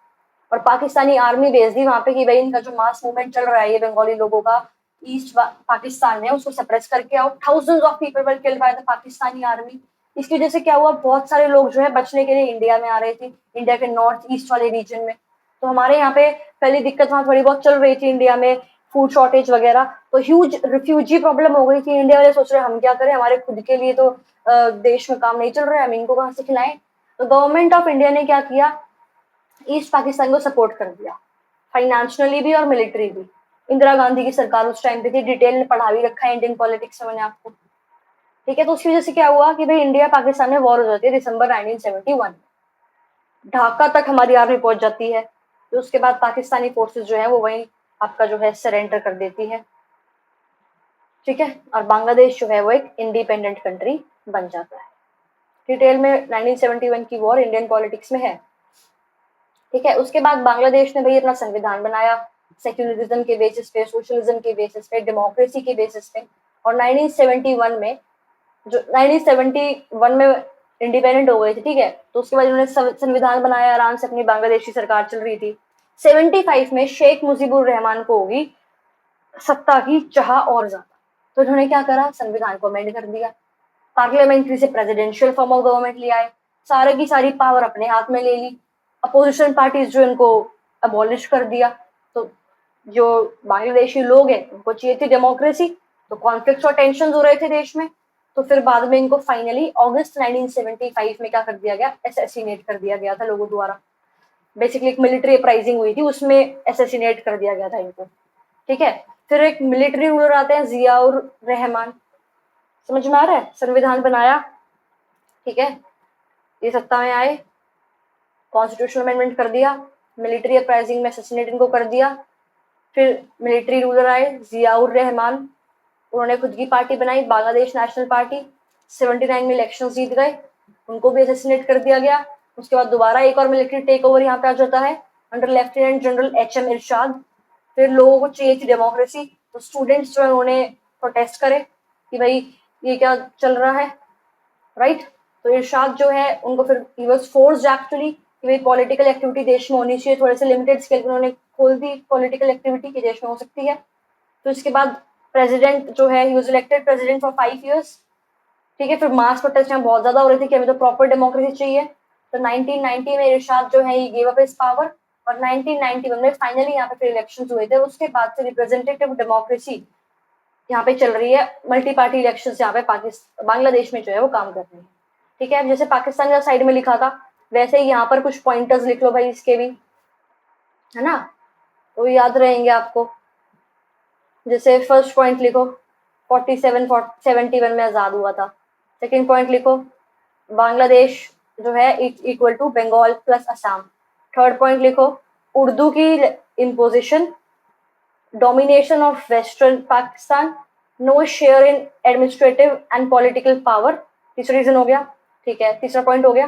और पाकिस्तानी आर्मी भेज दी वहां पे कि भाई इनका जो मास मूवमेंट चल रहा है ये बंगाली लोगों का ईस्ट पाकिस्तान में, उसको सप्रेस करके आओ। Thousands of people were killed by the Pakistani army. इसकी वजह से क्या हुआ, बहुत सारे लोग जो है बचने के लिए इंडिया में आ रहे थे, इंडिया के नॉर्थ ईस्ट वाले रीजन में। तो हमारे यहाँ पे पहली दिक्कत वहां थोड़ी बहुत चल रही थी इंडिया में, फूड शॉर्टेज वगैरह, तो ह्यूज रिफ्यूजी प्रॉब्लम हो गई थी। इंडिया वाले सोच रहे हम क्या करें, हमारे खुद के लिए तो देश में काम नहीं चल रहा है, हम इनको कहाँ से खिलाएं। तो गवर्नमेंट ऑफ इंडिया ने क्या किया, ईस्ट पाकिस्तान को सपोर्ट कर दिया, फाइनेंशियली भी और मिलिट्री भी। इंदिरा गांधी की सरकार उस टाइम पे थी, डिटेल में पढ़ा भी रखा है इंडियन पॉलिटिक्स में मैंने आपको। ठीक है, तो उसकी वजह से क्या हुआ कि भाई इंडिया पाकिस्तान में वॉर हो जाती है दिसंबर 1971 में, ढाका तक हमारी आर्मी पहुंच जाती है। तो उसके बाद पाकिस्तानी फोर्सेस जो है वो वहीं आपका जो है सरेंडर कर देती है। ठीक है, और बांग्लादेश जो है वो एक इंडिपेंडेंट कंट्री बन जाता है। डिटेल में 1971 की वॉर इंडियन पॉलिटिक्स में है। ठीक है, उसके बाद बांग्लादेश ने भाई अपना संविधान बनाया, सेक्युलरिज्म के बेसिस पे, सोशलिज्म के बेसिस पे, डेमोक्रेसी के बेसिस पे। और 1971 में, जो 1971 में इंडिपेंडेंट हो गए थे, ठीक है, तो उसके बाद उन्होंने संविधान बनाया, आराम से अपनी बांग्लादेशी सरकार चल रही थी। 75 में शेख मुजीबुर रहमान को होगी सत्ता की चाह और ज्यादा, तो उन्होंने क्या करा, संविधान को अमेंड कर दिया, पार्लियामेंट्री से प्रेसिडेंशियल फॉर्म ऑफ गवर्नमेंट ले आए, सारे की सारी पावर अपने हाथ में ले ली, अपोजिशन पार्टीज जो इनको अबॉलिश कर दिया। तो जो बांग्लादेशी लोग हैं उनको चाहिए थी डेमोक्रेसी, तो कॉन्फ्लिक्ट और टेंशन हो रहे थे देश में। तो फिर बाद में इनको फाइनली अगस्त 1975 में क्या कर दिया गया, असैसिनेट कर दिया गया था लोगों द्वारा। बेसिकली एक मिलिट्री अपराइजिंग हुई थी, उसमें असैसिनेट कर दिया गया था इनको। ठीक है, फिर एक मिलिट्री रूलर आते हैं जियाउर रहमान, समझ में आ रहा है, संविधान बनाया, ठीक है, ये सत्ता में आए, कॉन्स्टिट्यूशनल अमेंडमेंट कर दिया, मिलिट्री अपराइजिंग में असैसिनेट इनको कर दिया। फिर मिलिट्री रूलर आए जियाउर रहमान, उन्होंने खुद की पार्टी बनाई, बांग्लादेश नेशनल पार्टी। 79 में इलेक्शन जीत गए, उनको भी असैसिनेट कर दिया गया। उसके बाद दोबारा एक और मिलिट्री टेक ओवर यहाँ पे आ जाता है अंडर लेफ्टिनेंट जनरल एच.एम. इरशाद। फिर लोगों को चाहिए थी डेमोक्रेसी, तो स्टूडेंट्स जो है उन्होंने प्रोटेस्ट करे कि भाई ये क्या चल रहा है, राइट। तो इरशाद जो है उनको फिर ही वाज फोर्स्ड एक्चुअली कि भाई पॉलिटिकल एक्टिविटी देश में होनी चाहिए, थोड़े से लिमिटेड स्केल पर उन्होंने खोल दी पॉलिटिकल एक्टिविटी की देश में हो सकती है। तो इसके बाद प्रेसिडेंट जो है he was elected president for 5 years। ठीक है, फिर मास प्रोटेस्ट यहाँ बहुत ज्यादा हो रहे थे कि हमें तो प्रॉपर डेमोक्रेसी चाहिए। तो 1990 में इरशाद जो है ये गिव अप हिज पावर, और 1991 में फाइनली यहाँ पे फिर इलेक्शन हुए थे। उसके बाद से रिप्रेजेंटेटिव डेमोक्रेसी यहाँ पे चल रही है, मल्टी पार्टी इलेक्शन यहाँ पे पाकिस्तान बांग्लादेश में जो है वो काम कर रहे हैं। ठीक है, जैसे पाकिस्तान का साइड में लिखा था वैसे ही यहाँ पर कुछ पॉइंटर्स लिख लो भाई इसके भी, है ना, तो याद रहेंगे आपको। जैसे फर्स्ट पॉइंट लिखो 71 में आजाद हुआ था। सेकंड पॉइंट लिखो बांग्लादेश जो है equal to Bengal plus Assam. Third point लिखो उर्दू की imposition, domination of western Pakistan, no share in administrative and political power. तीसरा रीजन हो गया, ठीक है, तीसरा पॉइंट हो गया।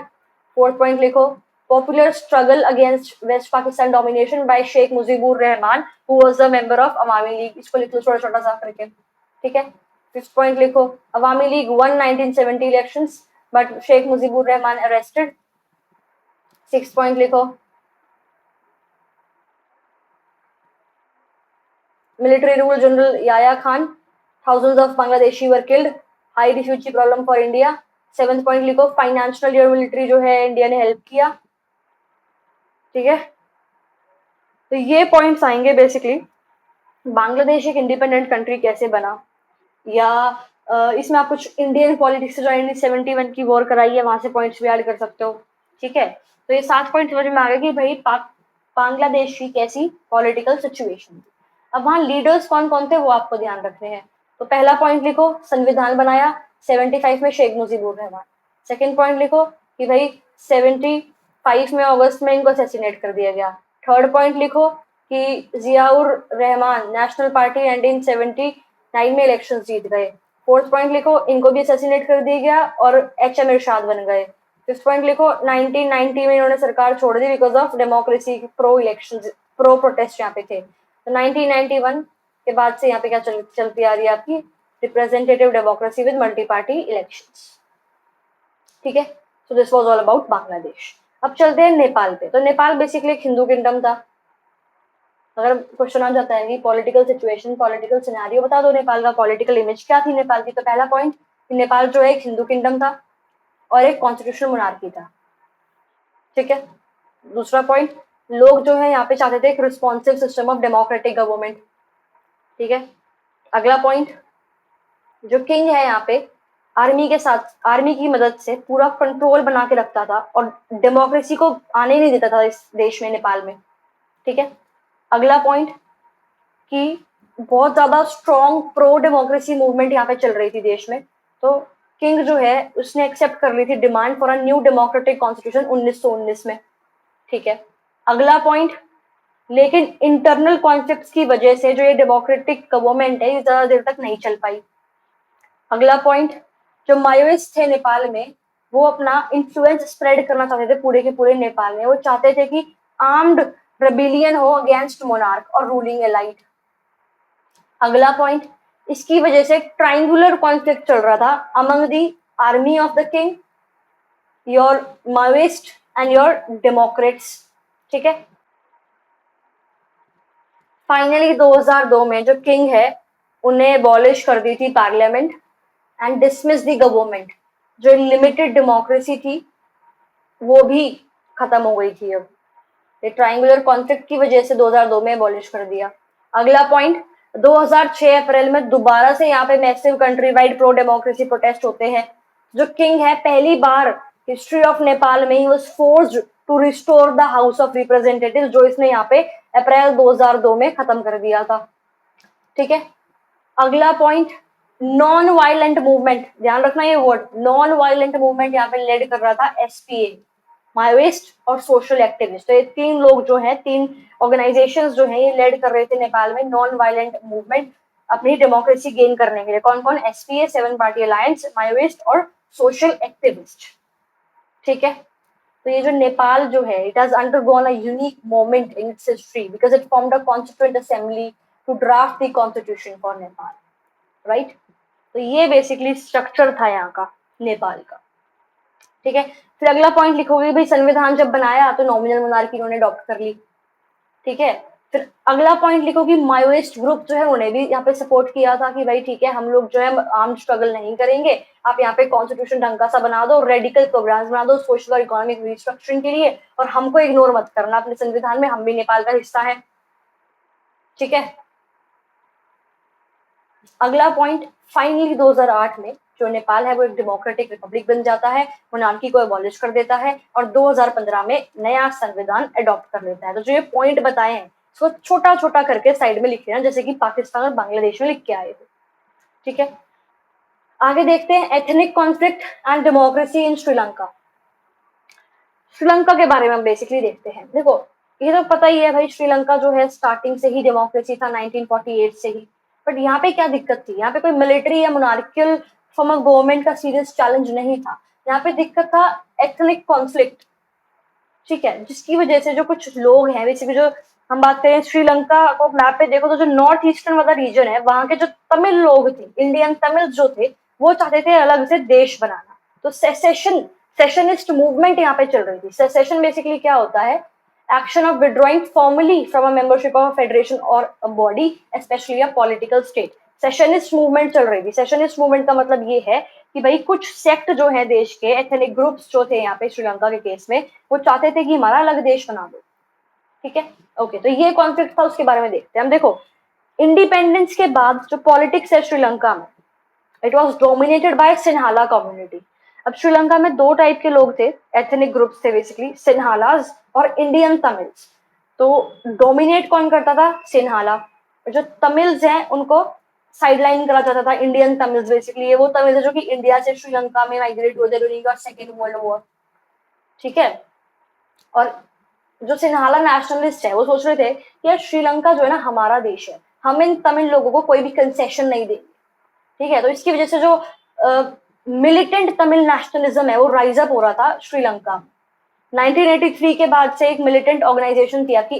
फोर्थ पॉइंट लिखो popular struggle against west Pakistan domination by Sheikh Mujibur Rahman who was the member of Awami League. इसको लिख लो छोटा छोटा सा करके, ठीक है। फिफ्थ पॉइंट लिखो Awami League won 1970 elections but Sheikh Mujibur Rahman arrested. Six point लिखो military rule general Yahya Khan, thousands of Bangladeshi were killed, high refugee problem for India। Seventh point लिखो फाइनेंशियल ईयर मिलिट्री जो है इंडिया ने हेल्प किया, ठीक है। तो ये पॉइंट्स आएंगे बेसिकली बांग्लादेश एक इंडिपेंडेंट कंट्री कैसे बना, या इसमें आप कुछ इंडियन पॉलिटिक्स से जो 1971 की वॉर कराई है वहां से पॉइंट्स भी ऐड कर सकते हो, ठीक है। तो ये 7 पॉइंट समझ में आ गया कि भाई बांग्लादेश की कैसी पॉलिटिकल सिचुएशन थी। अब वहां लीडर्स कौन कौन थे वो आपको ध्यान रखने हैं। तो पहला पॉइंट लिखो संविधान बनाया 75 में शेख मुजीबुर रहमान। सेकेंड पॉइंट लिखो कि भाई 75 में अगस्त में इनको असैसिनेट कर दिया गया। थर्ड पॉइंट लिखो कि Ziaur Rahman national party and in 79 में इलेक्शन जीत गए। फोर्थ पॉइंट लिखो इनको भी असैसिनेट कर दिया गया और एच.एम. इरशाद बन गए। फिफ्थ पॉइंट लिखो 1990 में इन्होंने सरकार छोड़ दी because of democracy, pro election, pro protest यहाँ पे थे। तो 1991 के बाद से यहाँ पे क्या चलती आ रही है आपकी representative democracy with multi party elections, ठीक है। So this was all about Bangladesh. अब चलते हैं नेपाल पे। तो नेपाल बेसिकली एक हिंदू किंगडम था। अगर क्वेश्चन आ जाता है कि पॉलिटिकल सिचुएशन, पॉलिटिकल सिनेरियो बता दो नेपाल का, पॉलिटिकल इमेज क्या थी नेपाल की, तो पहला पॉइंट नेपाल जो है एक हिंदू किंगडम था और एक कॉन्स्टिट्यूशनल मोनार्की था, ठीक है। दूसरा पॉइंट लोग जो है यहाँ पे चाहते थे एक responsive system of democratic government, ठीक है। अगला पॉइंट जो किंग है यहाँ पे आर्मी के साथ, आर्मी की मदद से पूरा कंट्रोल बना के रखता था और डेमोक्रेसी को आने नहीं देता था इस देश में, नेपाल में, ठीक है। अगला पॉइंट कि बहुत ज्यादा स्ट्रॉन्ग प्रो डेमोक्रेसी मूवमेंट यहाँ पे चल रही थी देश में। तो किंग जो है उसने एक्सेप्ट कर ली थी demand for a new democratic constitution 1919 में, ठीक है। अगला पॉइंट लेकिन इंटरनल कॉन्फ्लिक्ट्स की वजह से जो ये डेमोक्रेटिक गवर्नमेंट है ये ज्यादा देर तक नहीं चल पाई। अगला पॉइंट जो माओइस्ट थे नेपाल में वो अपना इन्फ्लुएंस स्प्रेड करना चाहते थे पूरे के पूरे नेपाल में। वो चाहते थे कि आर्म्ड रेबिलियन हो अगेंस्ट मोनार्क और रूलिंग एलाइट। अगला पॉइंट इसकी वजह से ट्राइंगुलर कॉन्फ्लिक्ट चल रहा था among the army of the king, your Maoist and your Democrats, ठीक है। फाइनली 2002 में जो किंग है उन्हें एबॉलिश कर दी थी parliament and dismiss the government. जो लिमिटेड डेमोक्रेसी थी वो भी खत्म हो गई थी। अब ये ट्राइंगुलर कॉन्फ्लिक्ट की वजह से 2002 में एबॉलिश कर दिया। अगला पॉइंट 2006 अप्रैल में दोबारा से यहाँ पे massive country wide pro democracy protest होते हैं। जो किंग है पहली बार हिस्ट्री ऑफ नेपाल में ही was forced to restore the house of representative जो इसने यहाँ पे अप्रैल 2002 में खत्म कर दिया था, ठीक है। अगला पॉइंट नॉन वायलेंट मूवमेंट, ध्यान रखना ये वर्ड नॉन वायलेंट मूवमेंट यहाँ पे लेड कर रहा था एसपीए, माओइस्ट और सोशल एक्टिविस्ट। तो ये तीन लोग जो हैं, तीन ऑर्गेनाइजेशंस जो हैं ये लेड कर रहे थे नेपाल में नॉन वायलेंट मूवमेंट अपनी डेमोक्रेसी गेन करने के लिए। कौन कौन? SPA, seven party alliance, Maoist और सोशल एक्टिविस्ट, ठीक है। तो ये जो नेपाल जो है it has undergone a unique moment in its history because it formed a constituent assembly to draft the constitution for Nepal, right. तो ये बेसिकली स्ट्रक्चर था यहाँ का नेपाल का, ठीक है। फिर अगला पॉइंट लिखोगे भाई संविधान जब बनाया तो नॉमिनल मोनार्की इन्होंने अडॉप्ट कर ली, ठीक है। फिर अगला पॉइंट लिखो कि माओइस्ट ग्रुप जो है उन्हें भी यहाँ पे सपोर्ट किया था कि भाई ठीक है हम लोग जो है आर्म स्ट्रगल नहीं करेंगे, आप यहाँ पे कॉन्स्टिट्यूशन ढंग का सा बना दो, रेडिकल प्रोग्राम्स बना दो सोशल और इकोनॉमिक रिस्ट्रक्चरिंग के लिए, और हमको इग्नोर मत करना अपने संविधान में, हम भी नेपाल का हिस्सा है। ठीक है, अगला पॉइंट, फाइनली 2008 में जो नेपाल है वो एक डेमोक्रेटिक रिपब्लिक बन जाता है, मोनार्की को एबॉलिश कर देता है और 2015 में नया संविधान अडॉप्ट कर लेता है। तो जो ये पॉइंट बताए हैं इसको छोटा छोटा करके साइड में लिख लेना, जैसे कि पाकिस्तान और बांग्लादेश में लिख के आए थे। ठीक है, आगे देखते हैं ethnic conflict and democracy in Sri Lanka. Sri Lanka के बारे में हम बेसिकली देखते हैं। देखो ये तो पता ही है भाई, श्रीलंका जो है स्टार्टिंग से ही डेमोक्रेसी था 1948 से ही, बट यहाँ पे क्या दिक्कत थी, यहाँ पे कोई मिलिट्री या मोनार्कियल फॉर्म ऑफ गवर्नमेंट का सीरियस चैलेंज नहीं था, यहाँ पे दिक्कत था एथनिक कॉन्फ्लिक्ट। ठीक है, जिसकी वजह से जो कुछ लोग हैं बेसिकली, जो हम बात करें श्रीलंका को मैप पे देखो तो जो नॉर्थ ईस्टर्न वाला रीजन है वहां के जो तमिल लोग थे, इंडियन तमिल जो थे, वो चाहते थे अलग से देश बनाना। तो सेशनिस्ट मूवमेंट यहाँ पे चल रही थी। सेसेशन बेसिकली क्या होता है, action of withdrawing formally from a membership of a federation और a body, specially a political state. Secessionist movement चल रही थी। सेशनिस्ट मूवमेंट का मतलब ये है कि भाई कुछ सेक्ट जो है देश के, एथनिक ग्रुप्स जो थे यहाँ पे श्रीलंका के केस में, वो चाहते थे कि हमारा अलग देश बना दो। ठीक है, ओके, तो ये कॉन्फ्लिक्ट था, उसके बारे में देखते हैं हम। देखो इंडिपेंडेंस के बाद जो पॉलिटिक्स है श्रीलंका में, it was dominated by Sinhala community. अब श्रीलंका में दो टाइप के लोग थे, एथनिक ग्रुप्स थे बेसिकली, सिन्हालाज और इंडियन तमिल्स। तो डोमिनेट कौन करता था, सिन्हाला। जो तमिल्स हैं उनको साइडलाइन करा जाता था, इंडियन तमिल्स बेसिकली ये वो तमिल है जो कि इंडिया से श्रीलंका में माइग्रेट हुए थे during the second world war. ठीक है, और जो सिन्हाला नेशनलिस्ट है वो सोच रहे थे कि यार श्रीलंका जो है ना हमारा देश है, हम इन तमिल लोगों को कोई भी कंसेशन नहीं देंगे। ठीक है, तो इसकी वजह से जो मिलिटेंट तमिल नेशनलिज्म है वो राइज अप हो रहा था श्रीलंका में। 1983 के बाद से एक मिलिटेंट ऑर्गेनाइजेशन थी आपकी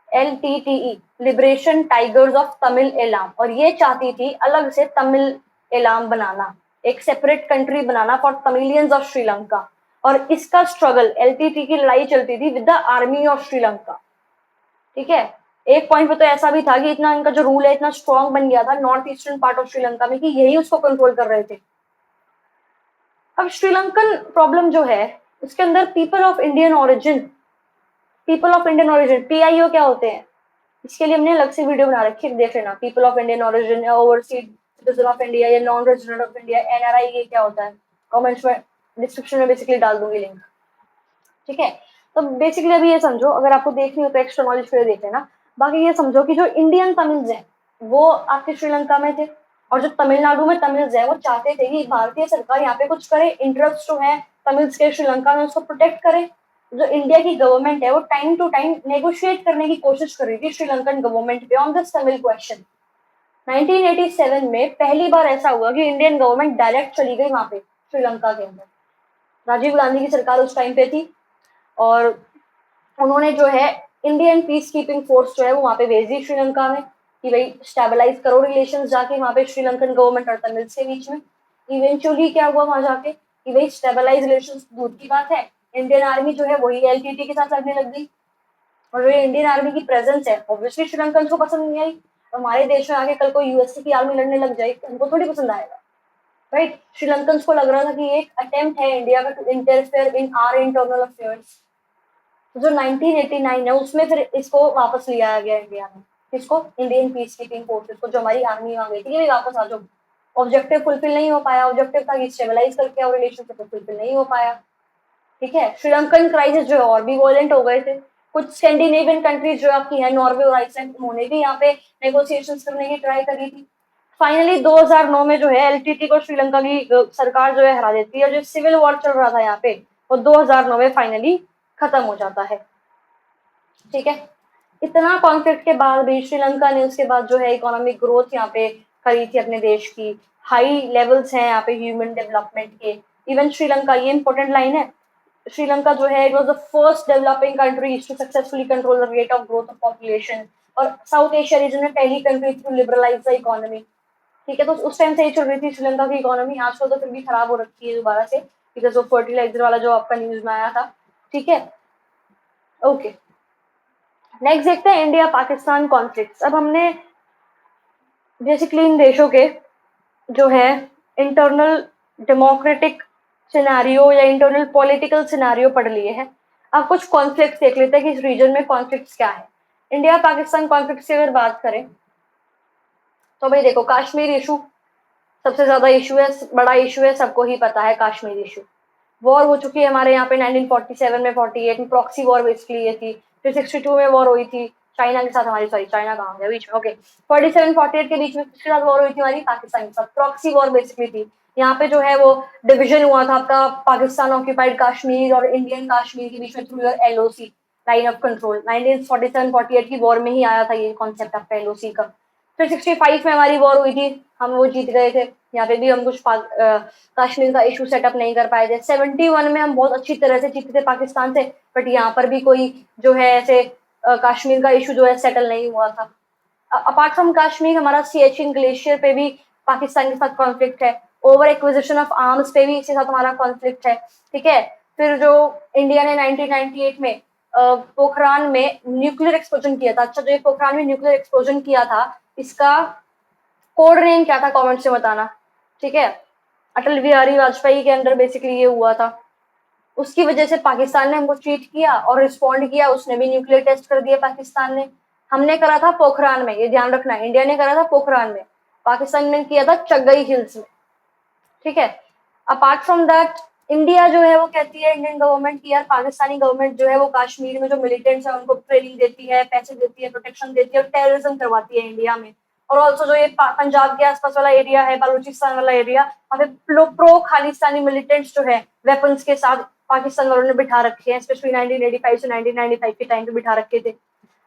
LTTE, liberation tigers of Tamil Eelam, और ये चाहती थी अलग से तमिल एलाम बनाना, एक separate country banana for Tamilians of Sri Lanka. और इसका स्ट्रगल, एलटीटी की लड़ाई चलती थी with the army of Sri Lanka. ठीक है, एक पॉइंट पे तो ऐसा भी था कि इतना इनका जो रूल है इतना स्ट्रॉन्ग बन गया था north eastern part of Sri Lanka में कि यही उसको कंट्रोल कर रहे थे। अब श्रीलंकन प्रॉब्लम जो है उसके अंदर people of Indian origin, people of Indian origin PIO क्या होते हैं, इसके लिए हमने अलग से वीडियो बना रखी है, देख लेना। पीपल ऑफ इंडियन ओरिजिन या ओवरसीज सिटीजन ऑफ इंडिया या non resident of India, NRI, ये क्या होता है, कमेंट्स में डिस्क्रिप्शन में बेसिकली डाल दूंगी लिंक। ठीक है, तो बेसिकली अभी ये समझो, अगर आपको देखनी हो तो एक्स्ट्रा नॉलेज फिर देख लेना। बाकी ये समझो कि जो इंडियन तमिल्स हैं वो आपके श्रीलंका में थे, और जो तमिलनाडु में तमिल्स हैं वो चाहते थे कि भारतीय सरकार यहाँ पे कुछ करे, इंटरेस्ट जो है तमिल्स के श्रीलंका में उसको प्रोटेक्ट करे। जो इंडिया की गवर्नमेंट है वो टाइम टू टाइम नेगोशिएट करने की कोशिश कर रही थी श्रीलंकन गवर्नमेंट पे ऑन दिस तमिल क्वेश्चन। 1987 में पहली बार ऐसा हुआ कि इंडियन गवर्नमेंट डायरेक्ट चली गई वहां पे श्रीलंका के अंदर। राजीव गांधी की सरकार उस टाइम पे थी, और उन्होंने जो है इंडियन पीस कीपिंग फोर्स जो है वो वहां पे भेज दी श्रीलंका में कि भाई स्टेबलाइज करो रिलेशन जाके वहां पे श्रीलंकन गवर्नमेंट और तमिल के बीच में। इवेंचुअली क्या हुआ वहां जाके कि भाई स्टेबलाइज रिलेशन दूर की बात है, इंडियन आर्मी जो है वही एलटीटी के साथ लड़ने लग गई, और जो इंडियन आर्मी की प्रेजेंस है ऑब्वियसली श्रीलंकन को पसंद नहीं आई। हमारे देश में आके कल को यूएसए की आर्मी लड़ने लग जाए तो उनको थोड़ी पसंद आएगा, राइट। श्रीलंकन को लग रहा था कि एक अटेम्प्ट है इंडिया का to interfere in our internal affairs. जो 1989 है उसमें फिर इसको वापस लिया गया इंडिया में, किसको, इंडियन पीस कीपिंग फोर्सेस को, जो हमारी आर्मी वहां गई थी, ये भी वापस आ जाओ। ऑब्जेक्टिव फुलफिल नहीं हो पाया, ऑब्जेक्टिव था कि स्टेबलाइज करके और रिलेशनशिप फुलफिल नहीं हो पाया। ठीक है, श्रीलंकन क्राइसिस जो है और भी वॉयलेंट हो गए थे। कुछ स्कैंडिनेवियन कंट्रीज जो आपकी है, नॉर्वे और आइसलैंड, उन्होंने भी यहाँ पे नेगोशिएशंस करने की ट्राई करी थी। फाइनली 2009 में जो है एलटीटी को श्रीलंका की सरकार जो है हरा देती है, जो सिविल वॉर चल रहा था यहाँ पे वो 2009 में फाइनली खत्म हो जाता है। ठीक है, इतना कॉन्फ्लिक्ट के बाद भी श्रीलंका ने उसके बाद जो है इकोनॉमिक ग्रोथ यहाँ पे करी थी अपने देश की, हाई लेवल्स हैं यहाँ पे ह्यूमन डेवलपमेंट के। इवन श्रीलंका, ये इंपॉर्टेंट लाइन है, श्रीलंका जो है it was the first developing country to successfully control the rate of growth of population, और साउथ एशिया रीजन में पहली country to liberalise the economy. ठीक है, तो उस टाइम से ही चल रही थी श्रीलंका की इकोनॉमी, आजकल तो फिर भी खराब हो रखी है दोबारा से बिकॉज ऑफ फर्टिलाइजर वाला जो आपका न्यूज में आया था। ठीक है, ओके, नेक्स्ट देखते हैं इंडिया पाकिस्तान कॉन्फ्लिक्ट। अब हमने बेसिकली इन देशों के जो है इंटरनल डेमोक्रेटिक सिनारियो या इंटरनल पॉलिटिकल सिनारियो पढ़ लिए हैं। अब कुछ कॉन्फ्लिक्ट देख लेते हैं कि इस रीजन में कॉन्फ्लिक्ट क्या है। इंडिया पाकिस्तान कॉन्फ्लिक्ट की अगर बात करें तो भाई देखो, कश्मीर इशू सबसे ज्यादा इशू है, बड़ा इशू है, सबको ही पता है कश्मीर इशू। वॉर हो चुकी है हमारे यहाँ पे 1947 में, 48 में प्रॉक्सी वॉर बेसिकली ये थी। फिर 62 में वॉर हुई थी चाइना के साथ हमारी, सॉरी चाइना कहाँ हो गया बीच में, ओके 47 48 के बीच में किसके साथ वॉर हुई थी हमारी, पाकिस्तान के साथ। प्रॉक्सी वॉर बेसिकली थी। यहाँ पे जो है वो डिवीजन हुआ था आपका पाकिस्तान ऑक्यूपाइड कश्मीर और इंडियन कश्मीर के बीच में through your LOC, line of control. 1947 48 की वॉर में ही आया था ये कॉन्सेप्ट आपका एलओसी का। फिर 65 में हमारी वॉर हुई थी, हम वो जीत गए थे। यहाँ पे भी हम कुछ कश्मीर का इशू सेटअप नहीं कर पाए थे। 71 में हम बहुत अच्छी तरह से जीते थे पाकिस्तान से, बट यहाँ पर भी कोई जो है ऐसे कश्मीर का इशू जो है सेटल नहीं हुआ था। अपार्ट फ्रॉम कश्मीर हमारा सियाचिन ग्लेशियर पे भी पाकिस्तान के साथ कॉन्फ्लिक्ट है। ओवर एक्विजिशन ऑफ आर्म्स पे भी इसके साथ हमारा कॉन्फ्लिक्ट है। ठीक है। फिर जो इंडिया ने 1998 में पोखरान में न्यूक्लियर एक्सप्लोजन किया था। अच्छा, जो ये पोखरान में न्यूक्लियर एक्सप्लोजन किया था इसका कोड नेम क्या था, कमेंट से बताना। ठीक है। अटल बिहारी वाजपेयी के अंदर बेसिकली ये हुआ था। उसकी वजह से पाकिस्तान ने हमको चीट किया और रिस्पॉन्ड किया, उसने भी न्यूक्लियर टेस्ट कर दिया पाकिस्तान ने। हमने करा था पोखरान में, ये ध्यान रखना है, इंडिया ने करा था पोखरान में, पाकिस्तान ने किया था चगई हिल्स में। ठीक है। अपार्ट फ्रॉम दैट इंडिया जो है वो कहती है, इंडियन गवर्नमेंट की यार पाकिस्तानी गवर्नमेंट जो है वो कश्मीर में जो मिलिटेंट्स है उनको ट्रेनिंग देती है, पैसे देती है, प्रोटेक्शन देती है और टेररिज्म करवाती है इंडिया में। और ऑल्सो जो ये पंजाब के आसपास वाला एरिया है, बलूचिस्तान वाला एरिया, वहाँ पे प्रो खालिस्तानी मिलिटेंट्स जो है वेपन्स के साथ पाकिस्तान वालों ने बिठा रखे हैं, स्पेशली 1985 से 1995 के टाइम पे बिठा रखे थे।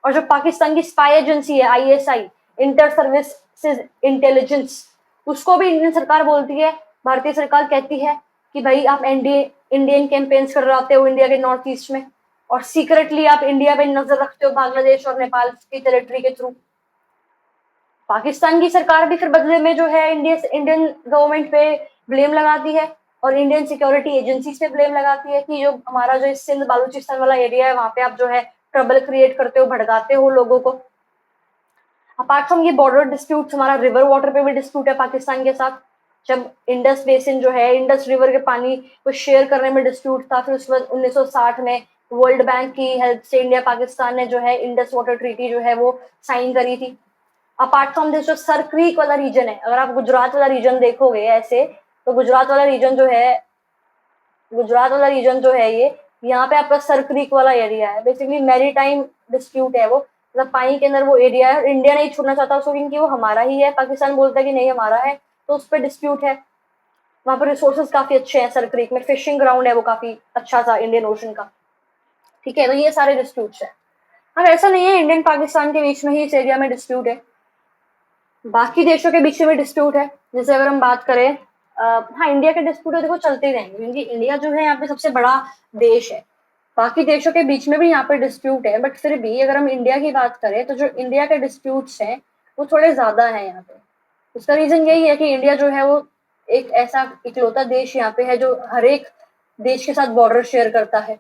और जो पाकिस्तान की स्पाई एजेंसी है आईएसआई, इंटर सर्विसेज इंटेलिजेंस, उसको भी इंडियन सरकार बोलती है, भारतीय सरकार कहती है कि भाई आप इंडियन कैंपेन्स करवाते हो इंडिया के नॉर्थ ईस्ट में, और सीक्रेटली आप इंडिया पे नजर रखते हो बांग्लादेश और नेपाल की टेरिटरी के थ्रू। पाकिस्तान की सरकार भी फिर बदले में जो है इंडियन गवर्नमेंट पे ब्लेम लगाती है और इंडियन सिक्योरिटी एजेंसीज पे ब्लेम लगाती है कि जो हमारा जो सिंध बालूचिस्तान वाला एरिया है वहां पे आप जो है ट्रबल क्रिएट करते हो, भड़काते हो लोगों को। अपार्ट फ्रॉम ये बॉर्डर डिस्प्यूट, हमारा रिवर वाटर पे भी डिस्प्यूट है पाकिस्तान के साथ। जब इंडस बेसिन जो है, इंडस रिवर के पानी को शेयर करने में डिस्प्यूट था, फिर उसके बाद 1960 में वर्ल्ड बैंक की हेल्प से इंडिया पाकिस्तान ने जो है इंडस वाटर ट्रीटी जो है वो साइन करी थी। अपार्ट फ्रॉम दिस जो सर क्रीक वाला रीजन है, अगर आप गुजरात वाला रीजन देखोगे ऐसे, तो गुजरात वाला रीजन जो है, गुजरात वाला रीजन जो है ये, यहाँ पे आपका सर क्रीक वाला एरिया है, बेसिकली मैरी टाइम डिस्प्यूट है वो, मतलब पानी के अंदर वो एरिया है और इंडिया नहीं छोड़ना चाहता उसको क्योंकि वो हमारा ही है। पाकिस्तान बोलता है कि नहीं हमारा है, तो उस पर डिस्प्यूट है। वहां पर रिसोर्सेज काफी अच्छे हैं, सर क्रीक में फिशिंग ग्राउंड है वो काफी अच्छा सा इंडियन ओशन का। ठीक है। तो ये सारे डिस्प्यूट्स है। अब ऐसा नहीं है इंडियन पाकिस्तान के बीच में ही इस एरिया में डिस्प्यूट है, बाकी देशों के बीच में डिस्प्यूट है। जैसे अगर हम बात करें, हाँ इंडिया के डिस्प्यूट देखो चलते ही रहेंगे क्योंकि इंडिया जो है यहाँ पे सबसे बड़ा देश है। बाकी देशों के बीच में भी यहाँ पे डिस्प्यूट है, बट फिर भी अगर हम इंडिया की बात करें तो जो इंडिया के डिस्प्यूट्स हैं वो थोड़े ज्यादा है यहाँ पे। उसका रीजन यही है कि इंडिया जो है वो एक ऐसा इकलौता देश यहाँ पे है जो हर एक देश के साथ बॉर्डर शेयर करता है।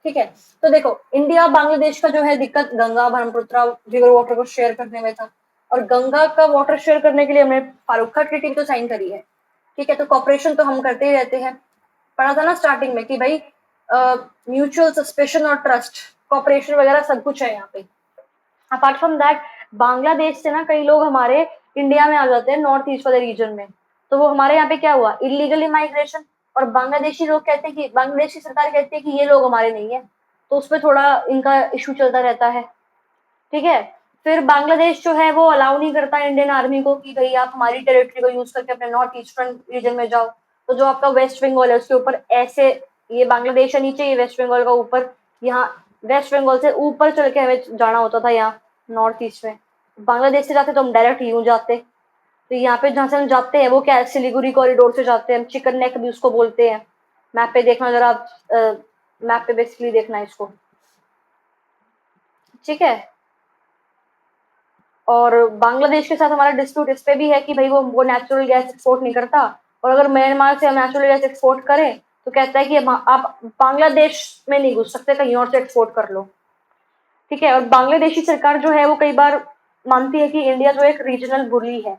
ठीक है। तो देखो, इंडिया बांग्लादेश का जो है दिक्कत गंगा ब्रह्मपुत्र रिवर वाटर को शेयर करने में था, और गंगा का वाटर शेयर करने के लिए हमने फारूका ट्रीटी तो साइन करी है। ठीक है। तो कॉपरेशन तो हम करते ही रहते हैं। पढ़ा था ना स्टार्टिंग में कि भाई म्यूचुअल सस्पेशन और ट्रस्ट, कॉपरेशन वगैरह सब कुछ है यहाँ पे। अपार्ट फ्रॉम दैट बांग्लादेश से ना कई लोग हमारे इंडिया में आ जाते हैं नॉर्थ ईस्ट वाले रीजन में, तो वो हमारे यहाँ पे क्या हुआ, इलीगल इमाइग्रेशन। और बांग्लादेशी लोग कहते हैं कि बांग्लादेशी सरकार कहती है कि ये लोग हमारे नहीं है, तो उस पर थोड़ा इनका इशू चलता रहता है। ठीक है। फिर बांग्लादेश जो है वो अलाउ नहीं करता इंडियन आर्मी को कि भाई आप हमारी टेरिटरी को यूज करके अपने नॉर्थ ईस्टर्न रीजन में जाओ। तो जो आपका वेस्ट बंगाल है उसके ऊपर ऐसे, ये बांग्लादेश है नीचे, ये वेस्ट बंगाल का ऊपर, यहाँ वेस्ट बंगाल से ऊपर चल के हमें जाना होता था यहाँ नॉर्थ ईस्ट में। बांग्लादेश से जाते तो हम डायरेक्ट यूं जाते। तो यहाँ पे जहाँ से हम जाते हैं वो क्या है, सिलीगुड़ी कॉरिडोर से जाते हैं हम, चिकन नेक भी उसको बोलते हैं। मैप पे देखना जरा आप, मैप पे बेसिकली देखना है इसको। ठीक है। और बांग्लादेश के साथ हमारा डिस्प्यूट इस पे भी है कि भाई वो नेचुरल गैस एक्सपोर्ट नहीं करता, और अगर म्यांमार से हम नेचुरल गैस एक्सपोर्ट करें तो कहता है कि आप बांग्लादेश में नहीं घुस सकते, कहीं और से एक्सपोर्ट कर लो। ठीक है। और बांग्लादेशी सरकार जो है वो कई बार मानती है कि इंडिया जो एक रीजनल बुली है,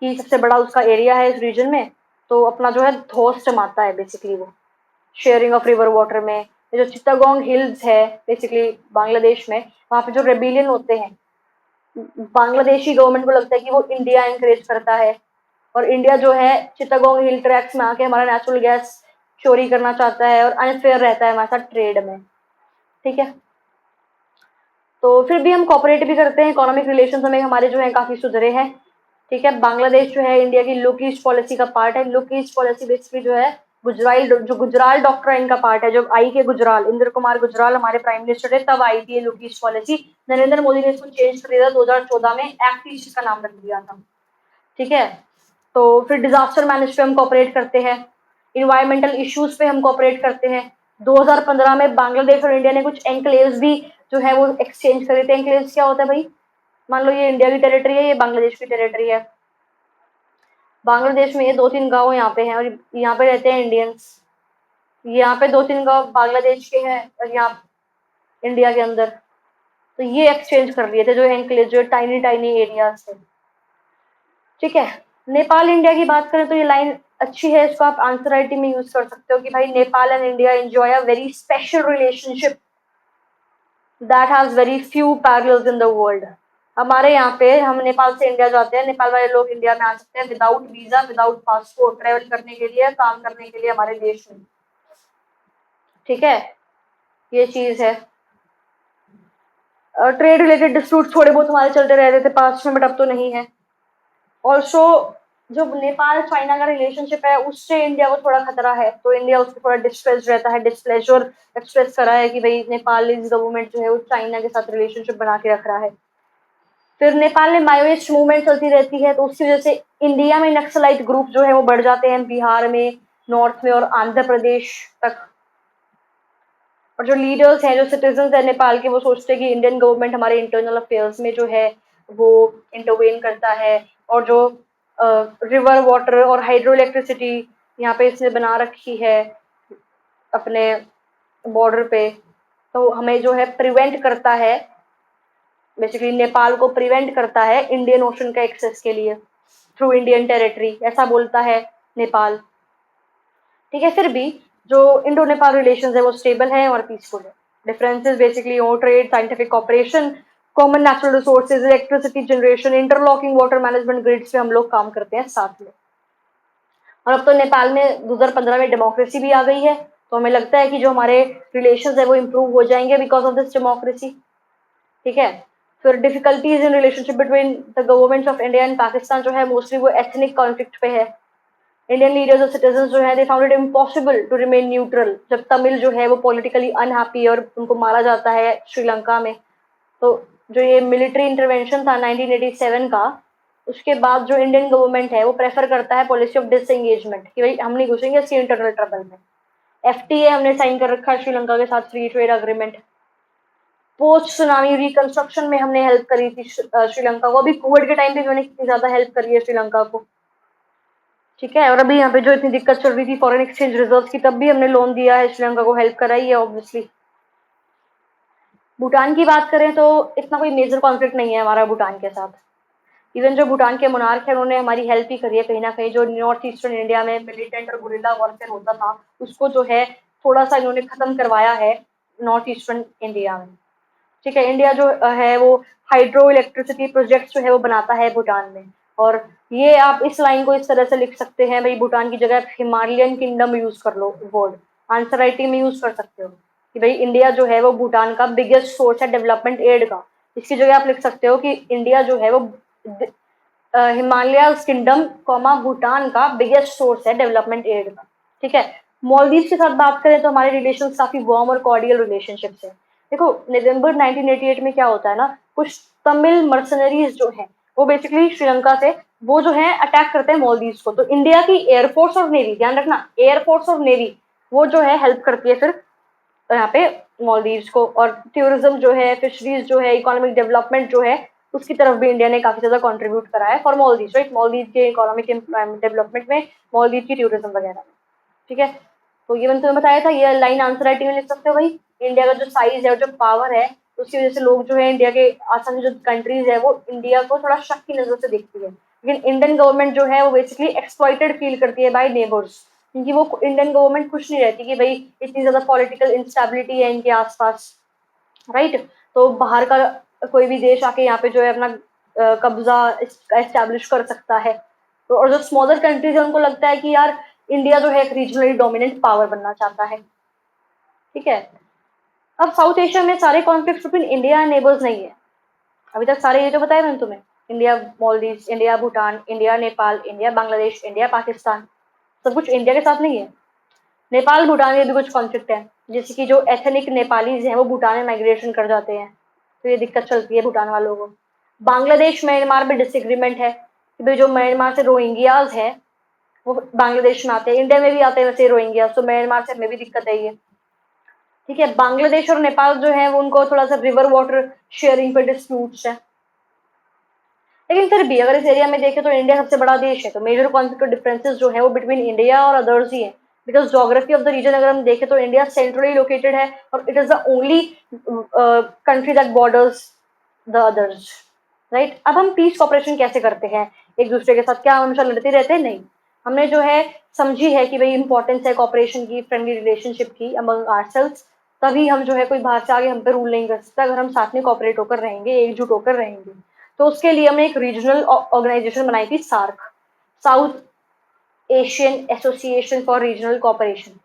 कि सबसे बड़ा उसका एरिया है इस रीजन में, तो अपना जो है धौंस जमाता है बेसिकली वो शेयरिंग ऑफ रिवर वाटर में। ये जो चित्तागोंग हिल्स है बेसिकली बांग्लादेश में, वहाँ पे जो रेबिलियन होते हैं, बांग्लादेशी गवर्नमेंट को लगता है कि वो इंडिया एनकरेज करता है, और इंडिया जो है चित्तागोंग हिल ट्रैक्स में आके हमारा नेचुरल गैस चोरी करना चाहता है और अनफेयर रहता है हमारे साथ ट्रेड में। ठीक है, तो फिर भी हम कॉपरेट भी करते हैं, इकोनॉमिक रिलेशन हमें हमारे जो है काफी सुधरे हैं। ठीक है, बांग्लादेश जो है इंडिया की लुक ईस्ट पॉलिसी का पार्ट है। लुक ईस्ट पॉलिसी बेसिकली जो है गुजराल डॉक्ट्राइन का पार्ट है। जब आई के गुजराल, इंद्र कुमार गुजराल हमारे प्राइम मिनिस्टर थे, तब आई थी ये look east policy. Narendra Modi ने इसको चेंज कर दिया था 2014 में, एक्ट ईस्ट का नाम रख दिया था। ठीक है, तो फिर डिजास्टर मैनेज पे हम कॉपरेट करते हैं, इन्वायरमेंटल इश्यूज पे हम कॉपरेट करते हैं। 2015 में बांग्लादेश और इंडिया ने कुछ एनक्लेव्स भी जो है वो एक्सचेंज करे थे। एनक्लेव्स क्या होता है भाई? मान लो ये इंडिया की टेरिटरी है, ये बांग्लादेश की टेरिटरी है। बांग्लादेश में ये 2-3 गांव यहाँ पे हैं और यहाँ पे रहते हैं इंडियंस। यहाँ पे 2-3 गांव बांग्लादेश के हैं और यहाँ इंडिया के अंदर, तो ये एक्सचेंज कर लिए थे जो एनक्लेव, जो टाइनी टाइनी एरियाज थे। ठीक है, नेपाल इंडिया की बात करें तो ये लाइन अच्छी है, इसको आप आंसर राइटिंग में यूज कर सकते हो कि भाई Nepal and India enjoy a very special relationship that has very few parallels in the world. हमारे यहाँ पे हम नेपाल से इंडिया जाते हैं, नेपाल वाले लोग इंडिया में आ सकते हैं without visa, without passport, travel करने के लिए, काम करने के लिए हमारे देश में। ठीक है, ये चीज है। ट्रेड रिलेटेड डिस्प्यूट थोड़े बहुत हमारे चलते रहते थे पास्ट में, बट अब तो नहीं है। ऑल्सो जो नेपाल चाइना का रिलेशनशिप है उससे इंडिया को थोड़ा खतरा है, तो इंडिया उसको थोड़ा डिस्ट्रेस रहता है, डिस्प्लेजर एक्सप्रेस करा है कि भाई नेपाली गवर्नमेंट जो है वो चाइना के साथ रिलेशनशिप बना के रख रहा है। फिर नेपाल में माओइस्ट मूवमेंट चलती रहती है, तो उसकी वजह से इंडिया में नक्सलाइट ग्रुप जो है वो बढ़ जाते हैं, बिहार में, नॉर्थ में और आंध्र प्रदेश तक। और जो लीडर्स हैं, जो सिटीजन है नेपाल के, वो सोचते हैं कि इंडियन गवर्नमेंट हमारे इंटरनल अफेयर्स में जो है वो इंटरवेन करता है, और जो रिवर वाटर और हाइड्रो इलेक्ट्रिसिटी यहाँ पे इसने बना रखी है अपने बॉर्डर पे, तो हमें जो है प्रिवेंट करता है, बेसिकली नेपाल को प्रिवेंट करता है इंडियन ओशन का एक्सेस के लिए थ्रू इंडियन टेरिटरी, ऐसा बोलता है नेपाल। ठीक है, फिर भी जो इंडो नेपाल रिलेशंस है वो स्टेबल है और पीसफुल है। डिफरेंसेस बेसिकली ओ trade, scientific cooperation, common natural resources, electricity generation, interlocking water management grids पे हम लोग काम करते हैं साथ में। और अब तो नेपाल में 2015 में डेमोक्रेसी भी आ गई है, तो हमें लगता है कि जो हमारे रिलेशंस है वो इम्प्रूव हो जाएंगे बिकॉज ऑफ दिस डेमोक्रेसी। ठीक है, फिर difficulties in relationship between the governments of India and Pakistan जो है मोस्टली वो एथनिक कॉन्फ्लिक्ट पे है। इंडियन लीडर्स और सिटीजन जो है they found it impossible to remain neutral. जब तमिल जो है वो पॉलिटिकली अनहैप्पी और उनको मारा जाता है श्रीलंका में, तो जो ये मिलिट्री इंटरवेंशन था 1987 का, उसके बाद जो इंडियन गवर्नमेंट है वो प्रेफर करता है पॉलिसी ऑफ डिसएंगेजमेंट कि भाई हम नहीं घुसेंगे इसकी इंटरनल ट्रबल में। एफटीए हमने साइन कर रखा है श्रीलंका के साथ, free Trade agreement. Post tsunami reconstruction में हमने हेल्प करी थी श्रीलंका को। अभी कोविड के टाइम पे मैंने कितनी ज्यादा हेल्प करी है श्रीलंका को। ठीक है, और अभी यहाँ पे जो इतनी दिक्कत चल रही थी फॉरेन एक्सचेंज रिजर्व की, तब भी हमने लोन दिया है श्रीलंका को, हेल्प कराई है ऑब्वियसली। भूटान की बात करें तो इतना कोई मेजर कॉन्फ्लिक्ट नहीं है हमारा भूटान के साथ। इवन जो भूटान के मोनार्क है उन्होंने हमारी हेल्प ही करी है कहीं ना कहीं। जो नॉर्थ ईस्टर्न इंडिया में मिलिटेंट और गुरिल्ला वॉरफेयर होता था उसको जो है थोड़ा सा इन्होंने खत्म करवाया है नॉर्थ ईस्टर्न इंडिया में। ठीक है, इंडिया जो है वो हाइड्रो इलेक्ट्रिसिटी प्रोजेक्ट जो है वो बनाता है भूटान में। और ये आप इस लाइन को इस तरह से लिख सकते हैं भाई, भूटान की जगह हिमालयन किंगडम यूज कर लो वर्ड, आंसर राइटिंग में यूज कर सकते हो कि भाई इंडिया जो है वो भूटान का बिगेस्ट सोर्स है डेवलपमेंट एड का। इसकी जगह आप लिख सकते हो कि इंडिया जो है वो हिमालय किंगडम कॉमा भूटान का बिगेस्ट सोर्स है डेवलपमेंट एड का। ठीक है, मॉलदीव के साथ बात करें तो हमारे रिलेशन काफी वार्म और कॉर्डियल रिलेशनशिप है। देखो नवंबर 1988 में क्या होता है ना, कुछ तमिल मर्सनरीज जो है वो बेसिकली श्रीलंका से वो जो है अटैक करते हैं मॉलदीव को, तो इंडिया की एयरफोर्स और नेवी, ध्यान रखना एयरफोर्स और नेवी वो जो है हेल्प करती है फिर यहाँ पे मॉलदीव्स को। और टूरिज्म जो है, फिशरीज जो है, इकोनॉमिक डेवलपमेंट जो है उसकी तरफ भी इंडिया ने काफी ज्यादा कंट्रीब्यूट करा है फॉर मॉलदीव्स, राइट, मॉलदीव के इकोनॉमिक डेवलपमेंट में, मॉलदीव की टूरिज्म वगैरह में। ठीक है, तो ये मैंने तुम्हें बताया था, ये लाइन आंसर राइटिंग में लिख सकते हो भाई। इंडिया का जो साइज है और जो पावर है उसकी वजह से लोग जो है इंडिया के आसपास की जो कंट्रीज है वो इंडिया को थोड़ा शक की नजर से देखती है, लेकिन इंडियन गवर्नमेंट जो है वो बेसिकली एक्सप्लॉइटेड फील करती है बाय नेबर्स, क्योंकि वो इंडियन गवर्नमेंट खुश नहीं रहती कि भाई इतनी ज्यादा पॉलिटिकल इंस्टेबिलिटी है इनके आसपास, राइट। तो बाहर का कोई भी देश आके यहाँ पे जो है अपना कब्जा एस्टेब्लिश कर सकता है। तो और जो स्मॉलर कंट्रीज है उनको लगता है कि यार इंडिया जो है एक रीजनली डोमिनेंट पावर बनना चाहता है, ठीक है। अब साउथ एशिया में सारे conflict between India and neighbours नहीं है। अभी तक सारे ये जो बताया मैंने तुम्हें, India Maldives, India Bhutan, India Nepal, India Bangladesh, India Pakistan, सब कुछ इंडिया के साथ नहीं है। नेपाल भूटान में भी कुछ कॉन्फ्लिक्ट है, जैसे कि जो एथनिक नेपालीज हैं वो भूटान में माइग्रेशन कर जाते हैं, तो ये दिक्कत चलती है भूटान वालों को। बांग्लादेश म्यांमार में डिसएग्रीमेंट है कि भाई जो म्यांमार से रोहिंग्याज है वो बांग्लादेश में आते हैं, इंडिया में भी आते हैं वैसे रोहिंग्या, तो म्यांमार से हमें भी दिक्कत है ये, ठीक है। बांग्लादेश और नेपाल जो है वो उनको थोड़ा सा रिवर वाटर शेयरिंग पे डिस्प्यूट्स है, लेकिन फिर भी अगर इस एरिया में देखें तो इंडिया सबसे बड़ा देश है, तो मेजर कॉन्फ्लिक्ट डिफरेंसेस जो है वो बिटवीन इंडिया और अदर्स ही है, because geography of the region अगर हम देखें तो इंडिया सेंट्रली लोकेटेड है और it is the only country that borders the others, right. अब हम पीस कॉपरेशन कैसे करते हैं एक दूसरे के साथ, क्या हम हमेशा लड़ते रहते हैं? नहीं, हमने जो है समझी है कि भाई इंपॉर्टेंस है कॉपरेशन की, फ्रेंडली रिलेशनशिप की अमंग आवरसेल्व्स, तभी हम जो है कोई बाहर से आगे हम पे रूल नहीं कर सकता अगर हम साथ में कॉपरेट होकर रहेंगे, एकजुट होकर रहेंगे। तो उसके लिए हमने एक रीजनल ऑर्गेनाइजेशन बनाई थी, SAARC, South Asian Association for Regional Cooperation.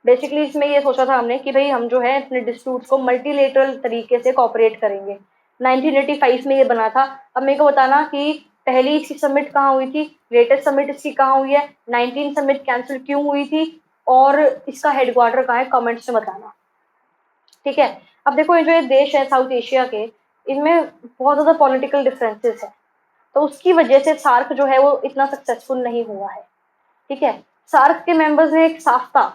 Basically इसमें ये सोचा था हमने कि भाई हम जो है अपने डिस्प्यूट्स को मल्टीलेटरल तरीके से कॉपरेट करेंगे। 1985 में ये बना था। अब मेरे को बताना कि पहली इसकी समिट कहाँ हुई थी, लेटेस्ट समिट इसकी कहाँ हुई है, 19 समिट कैंसिल क्यों हुई थी और इसका हेडक्वार्टर कहाँ है, कमेंट्स में बताना, ठीक है। अब देखो ये जो ये देश है साउथ एशिया के, इनमें बहुत ज्यादा पॉलिटिकल डिफरेंसेस है, तो उसकी वजह से सार्क जो है वो इतना सक्सेसफुल नहीं हुआ है, ठीक है। सार्क के मेंबर्स ने एक SAFTA,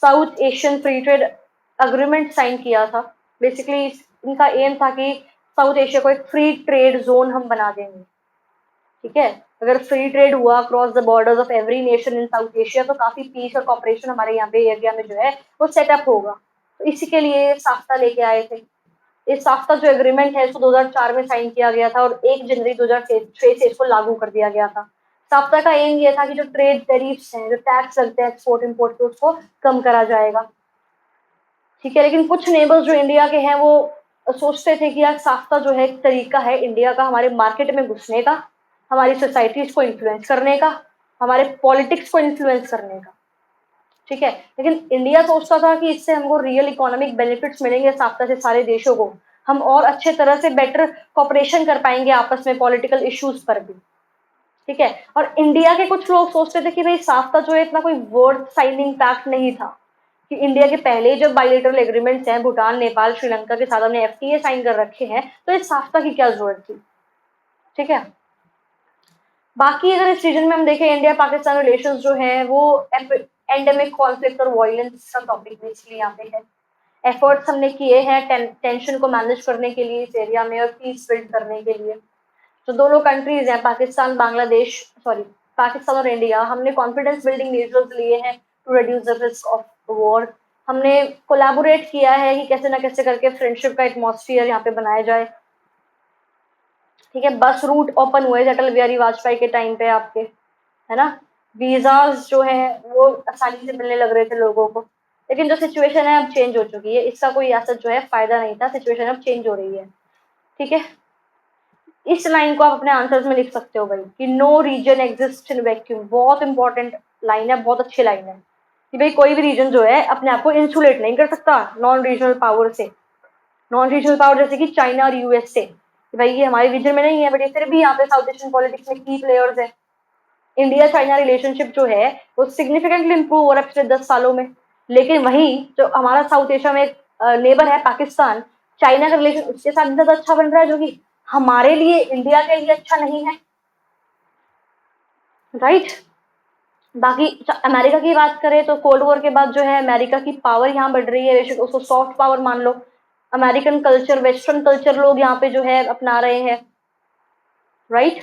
South Asian Free Trade Agreement sign किया था। बेसिकली इनका एम था कि साउथ एशिया को एक फ्री ट्रेड जोन हम बना देंगे, ठीक है। अगर फ्री ट्रेड हुआ across the borders of every nation in south Asia तो काफी पीस और कॉपरेशन हमारे यहाँ पे एरिया में जो है वो सेटअप होगा, तो इसी के लिए साफ्ता लेके आए थे। इस साफ्ता जो एग्रीमेंट है इसको 2004 में साइन किया गया था और 1 जनवरी 2006 से इसको लागू कर दिया गया था। साफ्ता का एम ये था कि जो ट्रेड टैरिफ्स हैं, जो टैक्स लगते हैं एक्सपोर्ट इंपोर्ट पे, उसको कम करा जाएगा, ठीक है। लेकिन कुछ नेबर्स जो इंडिया के हैं वो सोचते थे कि यार साफ्ता जो है एक तरीका है इंडिया का हमारे मार्केट में घुसने का, हमारी सोसाइटीज को इन्फ्लुएंस करने का, हमारे पॉलिटिक्स को इन्फ्लुएंस करने का, ठीक है। लेकिन इंडिया सोचता था कि इससे हमको रियल इकोनॉमिक बेनिफिट्स मिलेंगे साफ्ता से सारे देशों को, हम और अच्छे तरह से बेटर कॉपरेशन कर पाएंगे आपस में पॉलिटिकल इश्यूज पर भी, ठीक है। और इंडिया के कुछ लोग सोचते थे कि भाई साफ्ता जो है इतना कोई वर्थ साइनिंग पैक्ट नहीं था, कि इंडिया के पहले ही जब बायलेटरल एग्रीमेंट्स हैं भूटान नेपाल श्रीलंका के साथ हमने एफटीए साइन कर रखे हैं, तो इस साफ्ता की क्या जरूरत थी, ठीक है। बाकी अगर इस रीजन में हम देखें इंडिया पाकिस्तान रिलेशंस जो है वो एंडेमिक कॉन्फ्लिक्ट और वायलेंस का टॉपिक बेसिकली यहाँ पे है। एफर्ट्स हमने किए हैं टेंशन को मैनेज करने के लिए इस एरिया में और पीस बिल्ड करने के लिए। जो दोनों कंट्रीज हैं पाकिस्तान बांग्लादेश, सॉरी पाकिस्तान और इंडिया, हमने कॉन्फिडेंस बिल्डिंग मेजर्स लिए हैं to reduce the risk of war. हमने कोलैबोरेट किया है कि कैसे ना कैसे करके फ्रेंडशिप का एटमॉस्फेयर यहाँ पे बनाया जाए, ठीक है। बस रूट ओपन हुए अटल बिहारी वाजपेयी के टाइम पे आपके, है ना। वीजाज जो है वो आसानी से मिलने लग रहे थे लोगों को, लेकिन जो सिचुएशन है अब चेंज हो चुकी है, इसका कोई ऐसा जो है फायदा नहीं था, सिचुएशन अब चेंज हो रही है, ठीक है। इस लाइन को आप अपने आंसर्स में लिख सकते हो भाई कि no region exist in vacuum, बहुत इंपॉर्टेंट लाइन है, बहुत अच्छी लाइन है कि भाई कोई भी रीजन जो है अपने आप को इंसुलेट नहीं कर सकता नॉन रीजनल पावर से। नॉन रीजनल पावर जैसे कि चाइना और यूएस से, कि भाई ये हमारे रीजन में नहीं है बट ये फिर भी यहाँ पे साउथ एशियन पॉलिटिक्स में की प्लेयर्स है। इंडिया चाइना रिलेशनशिप जो है वो सिग्निफिकेंटली इंप्रूव हो रहा है पिछले 10 सालों में, लेकिन वही जो हमारा साउथ एशिया में एक नेबर है पाकिस्तान, चाइना का रिलेशन उसके साथ ज्यादा अच्छा बन रहा है जो कि हमारे लिए इंडिया के लिए अच्छा नहीं है, राइट। बाकी अमेरिका की बात करें तो कोल्ड वॉर के बाद जो है अमेरिका की पावर यहाँ बढ़ रही है, बेशक उसको सॉफ्ट पावर मान लो, अमेरिकन कल्चर वेस्टर्न कल्चर लोग यहाँ पे जो है अपना रहे हैं, राइट।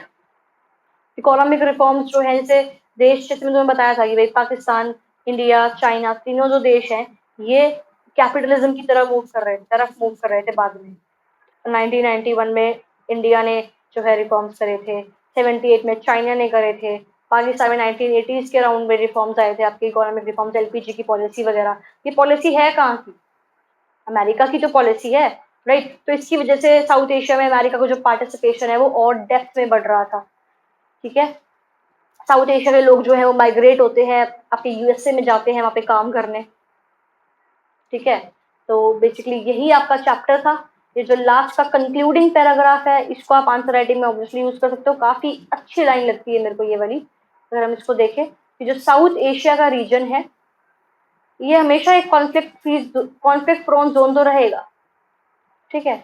इकोनॉमिक रिफॉर्म्स जो है जैसे देश जैसे मैंने तुम्हें बताया था कि भाई पाकिस्तान इंडिया चाइना तीनों जो देश हैं ये कैपिटलिज्म की तरफ मूव कर रहे थे बाद में। 1991 में इंडिया ने जो है रिफॉर्म्स करे थे, 78 में चाइना ने करे थे, पाकिस्तान में 1980s के अराउंड में रिफॉर्म्स आए थे, आपके इकोनॉमिक रिफॉर्म्स, एलपीजी की पॉलिसी वगैरह। ये पॉलिसी है कहाँ की? अमेरिका की तो पॉलिसी है, राइट? तो इसकी वजह से साउथ एशिया में अमेरिका का जो पार्टिसिपेशन है वो और डेप्थ में बढ़ रहा था, ठीक है? साउथ एशिया के लोग जो है वो माइग्रेट होते हैं, आपके यूएसए में जाते हैं वहाँ पे काम करने, ठीक है? तो बेसिकली यही आपका चैप्टर था। ये जो लास्ट का कंक्लूडिंग पैराग्राफ है, इसको आप आंसर राइटिंग में ऑब्वियसली यूज कर सकते हो। काफी अच्छी लाइन लगती है मेरे को ये वाली, अगर हम इसको देखें कि जो साउथ एशिया का रीजन है ये हमेशा एक कॉन्फ्लिक्ट प्रोन जोन तो रहेगा, ठीक है?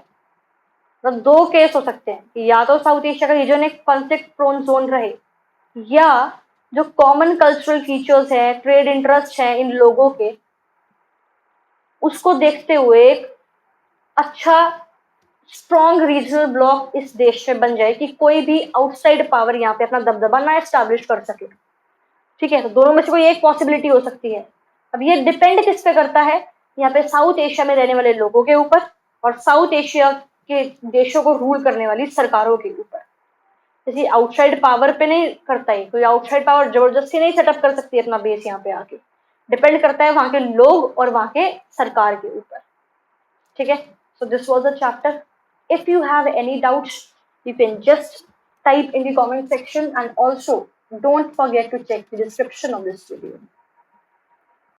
मतलब दो केस हो सकते हैं कि या तो साउथ एशिया का रीजन एक कॉन्फ्लिक्ट प्रोन जोन रहे, या जो कॉमन कल्चरल फीचर्स है, ट्रेड इंटरेस्ट है इन लोगों के, उसको देखते हुए एक अच्छा स्ट्रॉन्ग रीजनल ब्लॉक इस देश में बन जाए कि कोई भी आउटसाइड पावर यहाँ पे अपना दबदबा ना एस्टैब्लिश कर सके, ठीक है? तो दोनों में से कोई एक पॉसिबिलिटी हो सकती है। अब ये डिपेंड किस पे करता है? यहाँ पे साउथ एशिया में रहने वाले लोगों के ऊपर और साउथ एशिया के देशों को रूल करने वाली सरकारों के ऊपर। किसी आउटसाइड पावर पे नहीं करता है, कोई आउटसाइड पावर जबरदस्ती नहीं सेटअप कर सकती अपना बेस यहाँ पे आके। डिपेंड करता है वहां के लोग और वहां के सरकार के ऊपर, ठीक है? So this was a chapter. If you have any doubts, you can just type in the comment section, and also don't forget to check the description of this video.